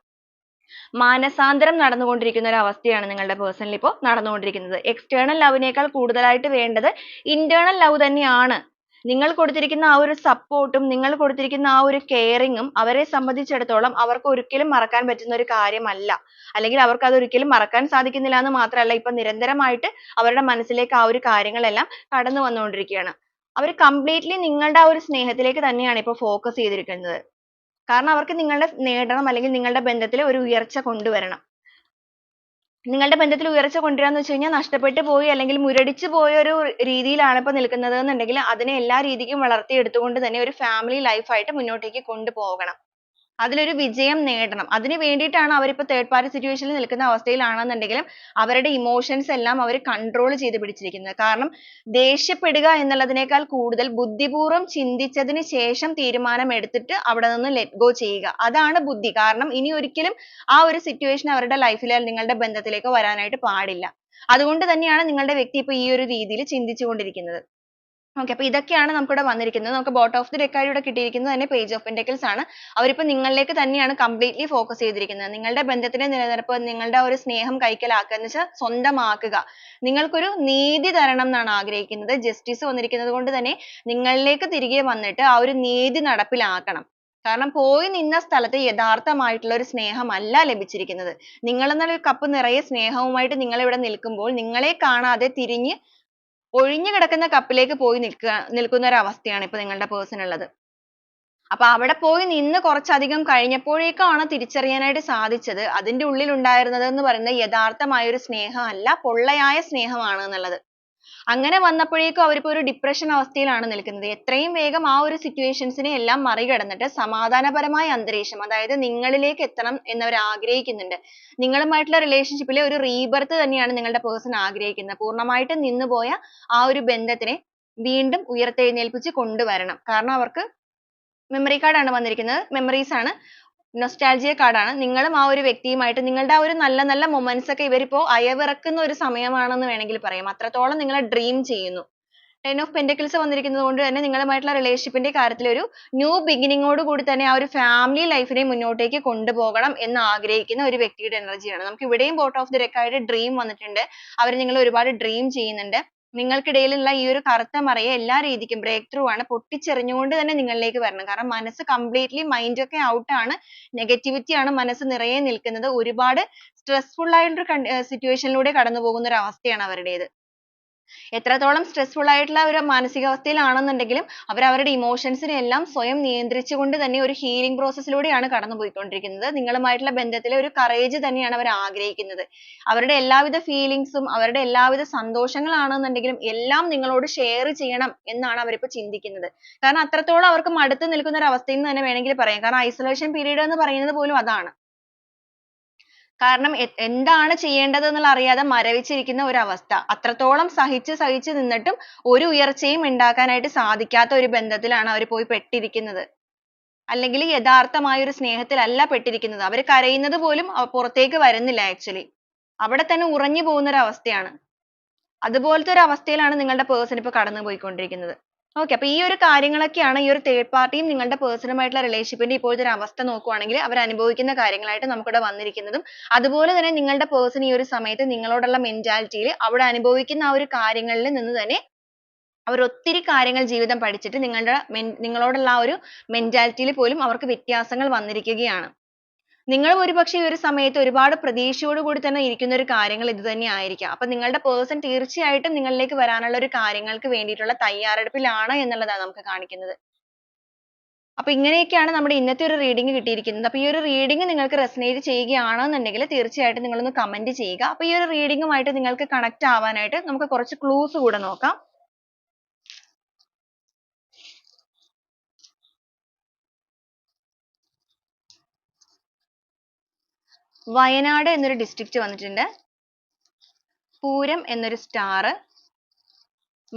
Speaker 1: മാനസാന്തരം നടന്നുകൊണ്ടിരിക്കുന്ന ഒരു അവസ്ഥയാണ് നിങ്ങളുടെ പേഴ്സണിൽ ഇപ്പോൾ നടന്നുകൊണ്ടിരിക്കുന്നത്. എക്സ്റ്റേണൽ ലവിനേക്കാൾ കൂടുതലായിട്ട് വേണ്ടത് ഇന്റേണൽ ലവ് തന്നെയാണ്. നിങ്ങൾ കൊടുത്തിരിക്കുന്ന ആ ഒരു സപ്പോർട്ടും നിങ്ങൾ കൊടുത്തിരിക്കുന്ന ആ ഒരു കെയറിങ്ങും അവരെ സംബന്ധിച്ചിടത്തോളം അവർക്ക് ഒരിക്കലും മറക്കാൻ പറ്റുന്ന ഒരു കാര്യമല്ല. അല്ലെങ്കിൽ അവർക്ക് അത് ഒരിക്കലും മറക്കാൻ സാധിക്കുന്നില്ല എന്ന് മാത്രമല്ല, ഇപ്പൊ നിരന്തരമായിട്ട് അവരുടെ മനസ്സിലേക്ക് ആ ഒരു കാര്യങ്ങളെല്ലാം കടന്നു വന്നുകൊണ്ടിരിക്കുകയാണ്. അവർ കംപ്ലീറ്റ്ലി നിങ്ങളുടെ ആ ഒരു സ്നേഹത്തിലേക്ക് തന്നെയാണ് ഇപ്പോൾ ഫോക്കസ് ചെയ്തിരിക്കുന്നത്. കാരണം അവർക്ക് നിങ്ങളെ നേടണം, അല്ലെങ്കിൽ നിങ്ങളുടെ ബന്ധത്തിൽ ഒരു ഉയർച്ച കൊണ്ടുവരണം. നിങ്ങളുടെ ബന്ധത്തിൽ ഉയർച്ച കൊണ്ടുവരാന്ന് വെച്ച് കഴിഞ്ഞാൽ നഷ്ടപ്പെട്ടു പോയി അല്ലെങ്കിൽ മുരടിച്ചു പോയ ഒരു രീതിയിലാണ് ഇപ്പൊ നിൽക്കുന്നത് എന്നുണ്ടെങ്കിൽ അതിനെ എല്ലാ രീതിക്കും വളർത്തിയെടുത്തുകൊണ്ട് തന്നെ ഒരു ഫാമിലി ലൈഫ് ആയിട്ട് മുന്നോട്ടേക്ക് കൊണ്ടുപോകണം. അതിലൊരു വിജയം നേടണം. അതിന് വേണ്ടിയിട്ടാണ് അവരിപ്പോ തേർഡ് പാർട്ടി സിറ്റുവേഷനിൽ നിൽക്കുന്ന അവസ്ഥയിലാണെന്നുണ്ടെങ്കിലും അവരുടെ ഇമോഷൻസ് എല്ലാം അവർ കൺട്രോൾ ചെയ്ത് പിടിച്ചിരിക്കുന്നത്. കാരണം ദേഷ്യപ്പെടുക എന്നുള്ളതിനേക്കാൾ കൂടുതൽ ബുദ്ധിപൂർവ്വം ചിന്തിച്ചതിന് ശേഷം തീരുമാനം എടുത്തിട്ട് അവിടെ നിന്ന് ലെറ്റ് ഗോ ചെയ്യുക. അതാണ് ബുദ്ധി. കാരണം ഇനി ഒരിക്കലും ആ ഒരു സിറ്റുവേഷൻ അവരുടെ ലൈഫിൽ നിങ്ങളുടെ ബന്ധത്തിലേക്ക് വരാനായിട്ട് പാടില്ല. അതുകൊണ്ട് തന്നെയാണ് നിങ്ങളുടെ വ്യക്തി ഇപ്പൊ ഈ ഒരു രീതിയിൽ ചിന്തിച്ചുകൊണ്ടിരിക്കുന്നത്. ഓക്കെ, അപ്പൊ ഇതൊക്കെയാണ് നമുക്കിവിടെ വന്നിരിക്കുന്നത്. നമുക്ക് ബോട്ടം ഓഫ് ദി ഡെക്ക് ആയിട്ട് ഇവിടെ കിട്ടിയിരിക്കുന്നത് തന്നെ പേജ് ഓഫ് പെന്റക്കിൾസ് ആണ്. അവരിപ്പോ നിങ്ങളിലേക്ക് തന്നെയാണ് കംപ്ലീറ്റ്ലി ഫോക്കസ് ചെയ്തിരിക്കുന്നത്. നിങ്ങളുടെ ബന്ധത്തിന്റെ നിലനിൽപ്പ്, നിങ്ങളുടെ ആ ഒരു സ്നേഹം കൈക്കലാക്കുക എന്ന് വെച്ചാൽ സ്വന്തമാക്കുക. നിങ്ങൾക്കൊരു നീതി തരണം എന്നാണ് ആഗ്രഹിക്കുന്നത്. ജസ്റ്റിസ് വന്നിരിക്കുന്നത് കൊണ്ട് തന്നെ നിങ്ങളിലേക്ക് തിരികെ വന്നിട്ട് ആ ഒരു നീതി നടപ്പിലാക്കണം. കാരണം പോയി നിന്ന സ്ഥലത്ത് യഥാർത്ഥമായിട്ടുള്ള ഒരു സ്നേഹമല്ല ലഭിച്ചിരിക്കുന്നത്. നിങ്ങൾ എന്നുള്ള ഒരു കപ്പ് നിറയെ സ്നേഹവുമായിട്ട് നിങ്ങൾ ഇവിടെ നിൽക്കുമ്പോൾ നിങ്ങളെ കാണാതെ തിരിഞ്ഞ് ഒഴിഞ്ഞു കിടക്കുന്ന കപ്പിലേക്ക് പോയി നിൽക്കുന്ന ഒരു അവസ്ഥയാണ് ഇപ്പൊ നിങ്ങളുടെ പേഴ്സൺ ഉള്ളത്. അപ്പൊ അവിടെ പോയി നിന്ന് കുറച്ചധികം കഴിഞ്ഞപ്പോഴേക്കാണ് തിരിച്ചറിയാനായിട്ട് സാധിച്ചത് അതിന്റെ ഉള്ളിൽ ഉണ്ടായിരുന്നത് എന്ന് പറയുന്നത് യഥാർത്ഥമായ ഒരു സ്നേഹമല്ല, പൊള്ളയായ സ്നേഹമാണ് എന്നുള്ളത്. അങ്ങനെ വന്നപ്പോഴേക്കും അവരിപ്പോ ഒരു ഡിപ്രഷൻ അവസ്ഥയിലാണ് നിൽക്കുന്നത്. എത്രയും വേഗം ആ ഒരു സിറ്റുവേഷൻസിനെ എല്ലാം മറികടന്നിട്ട് സമാധാനപരമായ അന്തരീക്ഷം, അതായത് നിങ്ങളിലേക്ക് എത്തണം എന്നവർ ആഗ്രഹിക്കുന്നുണ്ട്. നിങ്ങളുമായിട്ടുള്ള റിലേഷൻഷിപ്പിലെ ഒരു റീബർത്ത് തന്നെയാണ് നിങ്ങളുടെ പേഴ്സൺ ആഗ്രഹിക്കുന്നത്. പൂർണ്ണമായിട്ടും നിന്നുപോയ ആ ഒരു ബന്ധത്തിനെ വീണ്ടും ഉയർത്തെഴുന്നേൽപ്പിച്ച് കൊണ്ടുവരണം. കാരണം അവർക്ക് മെമ്മറി കാർഡാണ് വന്നിരിക്കുന്നത്. മെമ്മറീസ് ആണ്, നൊസ്റ്റാൾജിയ കാർഡാണ്. നിങ്ങളും ആ ഒരു വ്യക്തിയുമായിട്ട് നിങ്ങളുടെ ആ ഒരു നല്ല നല്ല മൊമെന്റ്സ് ഒക്കെ ഇവരിപ്പോ അയവിറക്കുന്ന ഒരു സമയമാണെന്ന് വേണമെങ്കിൽ പറയാം. അത്രത്തോളം നിങ്ങളെ ഡ്രീം ചെയ്യുന്നു. 10 ഓഫ് പെന്റക്കിൾസ് വന്നിരിക്കുന്നത് കൊണ്ട് തന്നെ നിങ്ങളുമായിട്ടുള്ള റിലേഷൻഷിപ്പിന്റെ കാര്യത്തിൽ ഒരു ന്യൂ ബിഗിനിങ്ങോട് കൂടി തന്നെ ആ ഒരു ഫാമിലി ലൈഫിനെ മുന്നോട്ടേക്ക് കൊണ്ടുപോകണം എന്ന് ആഗ്രഹിക്കുന്ന ഒരു വ്യക്തിയുടെ എനർജിയാണ്. നമുക്ക് ഇവിടെയും ബോട്ടം ഓഫ് ദി ഡെക്ക് ആയിട്ട് ഡ്രീം വന്നിട്ടുണ്ട്. അവർ നിങ്ങളെ ഒരുപാട് ഡ്രീം ചെയ്യുന്നുണ്ട്. നിങ്ങൾക്കിടയിലുള്ള ഈ ഒരു കറുത്ത മറയെ എല്ലാ രീതിക്കും ബ്രേക്ക് ത്രൂ ആണ്, പൊട്ടിച്ചെറിഞ്ഞുകൊണ്ട് തന്നെ നിങ്ങളിലേക്ക് വരണം. കാരണം മനസ്സ് കംപ്ലീറ്റ്ലി മൈൻഡ് ഒക്കെ ഔട്ട് ആണ്, നെഗറ്റിവിറ്റി ആണ് മനസ്സ് നിറയെ നിൽക്കുന്നത്. ഒരുപാട് സ്ട്രെസ്ഫുൾ ആയിട്ടുള്ള സിറ്റുവേഷനിലൂടെ കടന്നു പോകുന്ന ഒരു അവസ്ഥയാണ് അവരുടേത്. എത്രത്തോളം സ്ട്രെസ്ഫുൾ ആയിട്ടുള്ള ഒരു മാനസികാവസ്ഥയിലാണെന്നുണ്ടെങ്കിലും അവർ അവരുടെ ഇമോഷൻസിനെ എല്ലാം സ്വയം നിയന്ത്രിച്ചുകൊണ്ട് തന്നെ ഒരു ഹീലിംഗ് പ്രോസസ്സിലൂടെയാണ് കടന്നുപോയിക്കൊണ്ടിരിക്കുന്നത്. നിങ്ങളുമായിട്ടുള്ള ബന്ധത്തിലെ ഒരു കറേജ് തന്നെയാണ് അവർ ആഗ്രഹിക്കുന്നത്. അവരുടെ എല്ലാവിധ ഫീലിംഗ്സും അവരുടെ എല്ലാവിധ സന്തോഷങ്ങളാണെന്നുണ്ടെങ്കിലും എല്ലാം നിങ്ങളോട് ഷെയർ ചെയ്യണം എന്നാണ് അവരിപ്പോൾ ചിന്തിക്കുന്നത്. കാരണം അത്രത്തോളം അവർക്ക് മടുത്ത് നിൽക്കുന്ന ഒരു അവസ്ഥയിൽ നിന്ന് തന്നെ വേണമെങ്കിൽ പറയാം. കാരണം ഐസൊലേഷൻ പീരീഡ് എന്ന് പറയുന്നത് പോലും അതാണ്. കാരണം എന്താണ് ചെയ്യേണ്ടത് എന്നുള്ള അറിയാതെ മരവിച്ചിരിക്കുന്ന ഒരു അവസ്ഥ. അത്രത്തോളം സഹിച്ച് നിന്നിട്ടും ഒരു ഉയർച്ചയും ഉണ്ടാക്കാനായിട്ട് സാധിക്കാത്ത ഒരു ബന്ധത്തിലാണ് അവർ പോയി പെട്ടിരിക്കുന്നത്. അല്ലെങ്കിൽ യഥാർത്ഥമായ ഒരു സ്നേഹത്തിലല്ല പെട്ടിരിക്കുന്നത്. അവർ കരയുന്നത് പോലും പുറത്തേക്ക് വരുന്നില്ല actually. അവിടെ തന്നെ ഉറഞ്ഞു പോകുന്ന ഒരു അവസ്ഥയാണ്. അതുപോലത്തെ ഒരു അവസ്ഥയിലാണ് നിങ്ങളുടെ പേഴ്സൺ ഇപ്പോൾ കടന്നുപോയിക്കൊണ്ടിരിക്കുന്നത്. ഓക്കെ, അപ്പൊ ഈ ഒരു കാര്യങ്ങളൊക്കെയാണ് ഈ ഒരു തേർഡ് പാർട്ടിയും നിങ്ങളുടെ പേഴ്സണുമായിട്ടുള്ള റിലേഷൻഷിപ്പിന്റെ ഇപ്പോഴത്തെ ഒരു അവസ്ഥ നോക്കുവാണെങ്കിൽ അവർ അനുഭവിക്കുന്ന കാര്യങ്ങളായിട്ട് നമുക്കിവിടെ വന്നിരിക്കുന്നതും, അതുപോലെ തന്നെ നിങ്ങളുടെ പേഴ്സൺ ഈ ഒരു സമയത്ത് നിങ്ങളോടുള്ള മെന്റാലിറ്റിയിൽ അവിടെ അനുഭവിക്കുന്ന ആ ഒരു കാര്യങ്ങളിൽ നിന്ന് തന്നെ അവർ ഒത്തിരി കാര്യങ്ങൾ ജീവിതം പഠിച്ചിട്ട് നിങ്ങളോടുള്ള ആ ഒരു മെന്റാലിറ്റിയിൽ പോലും അവർക്ക് വ്യത്യാസങ്ങൾ വന്നിരിക്കുകയാണ്. നിങ്ങൾ ഒരുപക്ഷെ ഈ ഒരു സമയത്ത് ഒരുപാട് പ്രതീക്ഷയോട് കൂടി തന്നെ ഇരിക്കുന്ന ഒരു കാര്യങ്ങൾ ഇത് തന്നെ ആയിരിക്കാം. അപ്പൊ നിങ്ങളുടെ പേഴ്സൺ തീർച്ചയായിട്ടും നിങ്ങളിലേക്ക് വരാനുള്ള ഒരു കാര്യങ്ങൾക്ക് വേണ്ടിയിട്ടുള്ള തയ്യാറെടുപ്പിലാണ് എന്നുള്ളതാണ് നമുക്ക് കാണിക്കുന്നത്. അപ്പൊ ഇങ്ങനെയൊക്കെയാണ് നമ്മുടെ ഇന്നത്തെ ഒരു റീഡിംഗ് കിട്ടിയിരിക്കുന്നത്. അപ്പൊ ഈ ഒരു റീഡിംഗ് നിങ്ങൾക്ക് റെസനേറ്റ് ചെയ്യുകയാണെന്നുണ്ടെങ്കിൽ തീർച്ചയായിട്ടും നിങ്ങളൊന്ന് കമന്റ് ചെയ്യുക. അപ്പൊ ഈ ഒരു റീഡിംഗുമായിട്ട് നിങ്ങൾക്ക് കണക്ട് ആവാനായിട്ട് നമുക്ക് കുറച്ച് ക്ലൂസ് കൂടെ നോക്കാം. വയനാട് എന്നൊരു ഡിസ്ട്രിക്റ്റ് വന്നിട്ടുണ്ട്. പൂരം എന്നൊരു സ്റ്റാർ,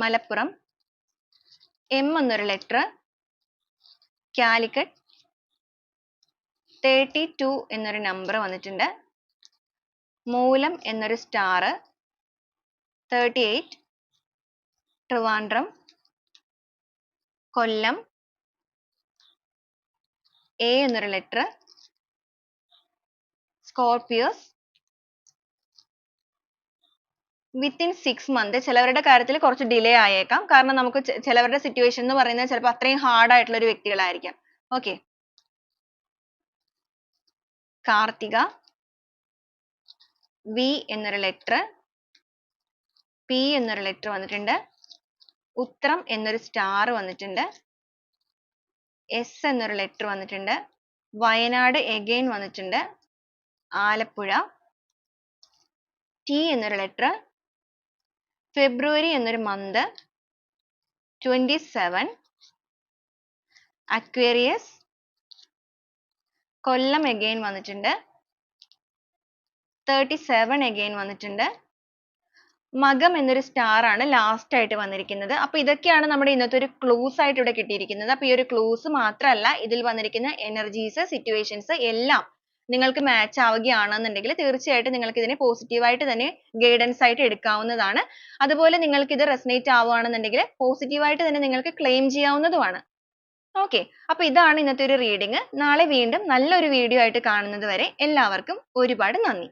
Speaker 1: മലപ്പുറം, എം എന്നൊരു ലെറ്റർ, കാലിക്കറ്റ്, 32 എന്നൊരു നമ്പർ വന്നിട്ടുണ്ട്. മൂലം എന്നൊരു സ്റ്റാർ, 38, ട്രിവാൻഡ്രം, കൊല്ലം, എ എന്നൊരു ലെറ്റർ, സ്കോർപിയോസ്, വിത്തിൻ 6 months. ചിലവരുടെ കാര്യത്തിൽ കുറച്ച് ഡിലേ ആയേക്കാം. കാരണം നമുക്ക് ചിലവരുടെ സിറ്റുവേഷൻ എന്ന് പറയുന്നത് ചിലപ്പോൾ അത്രയും ഹാർഡ് ആയിട്ടുള്ള ഒരു വ്യക്തികളായിരിക്കാം. ഓക്കെ, കാർത്തിക, വി എന്നൊരു ലെറ്റർ, പി എന്നൊരു ലെറ്റർ വന്നിട്ടുണ്ട്. ഉത്രം എന്നൊരു സ്റ്റാർ വന്നിട്ടുണ്ട്. എസ് എന്നൊരു ലെറ്റർ വന്നിട്ടുണ്ട്. വയനാട് എഗെയിൻ വന്നിട്ടുണ്ട്. ആലപ്പുഴ, ടി എന്നൊരു ലെറ്റർ, ഫെബ്രുവരി എന്നൊരു മന്ത്, 27, അക്വേറിയസ്, കൊല്ലം എഗെയിൻ വന്നിട്ടുണ്ട്. 37 എഗെയിൻ വന്നിട്ടുണ്ട്. മകം എന്നൊരു സ്റ്റാർ ആണ് ലാസ്റ്റ് ആയിട്ട് വന്നിരിക്കുന്നത്. അപ്പൊ ഇതൊക്കെയാണ് നമ്മുടെ ഇന്നത്തെ ഒരു ക്ലൂസ് ആയിട്ട് ഇവിടെ കിട്ടിയിരിക്കുന്നത്. അപ്പൊ ഈ ഒരു ക്ലൂസ് മാത്രമല്ല, ഇതിൽ വന്നിരിക്കുന്ന എനർജീസ്, സിറ്റുവേഷൻസ് എല്ലാം നിങ്ങൾക്ക് മാച്ച് ആവുകയാണെന്നുണ്ടെങ്കിൽ തീർച്ചയായിട്ടും നിങ്ങൾക്ക് ഇതിനെ പോസിറ്റീവ് ആയിട്ട് തന്നെ ഗൈഡൻസ് ആയിട്ട് എടുക്കാവുന്നതാണ്. അതുപോലെ നിങ്ങൾക്ക് ഇത് റെസനേറ്റ് ആവുകയാണെന്നുണ്ടെങ്കിൽ പോസിറ്റീവ് ആയിട്ട് തന്നെ നിങ്ങൾക്ക് ക്ലെയിം ചെയ്യാവുന്നതുമാണ്. ഓക്കെ, അപ്പൊ ഇതാണ് ഇന്നത്തെ ഒരു റീഡിംഗ്. നാളെ വീണ്ടും നല്ലൊരു വീഡിയോ ആയിട്ട് കാണുന്നത് വരെ എല്ലാവർക്കും ഒരുപാട് നന്ദി.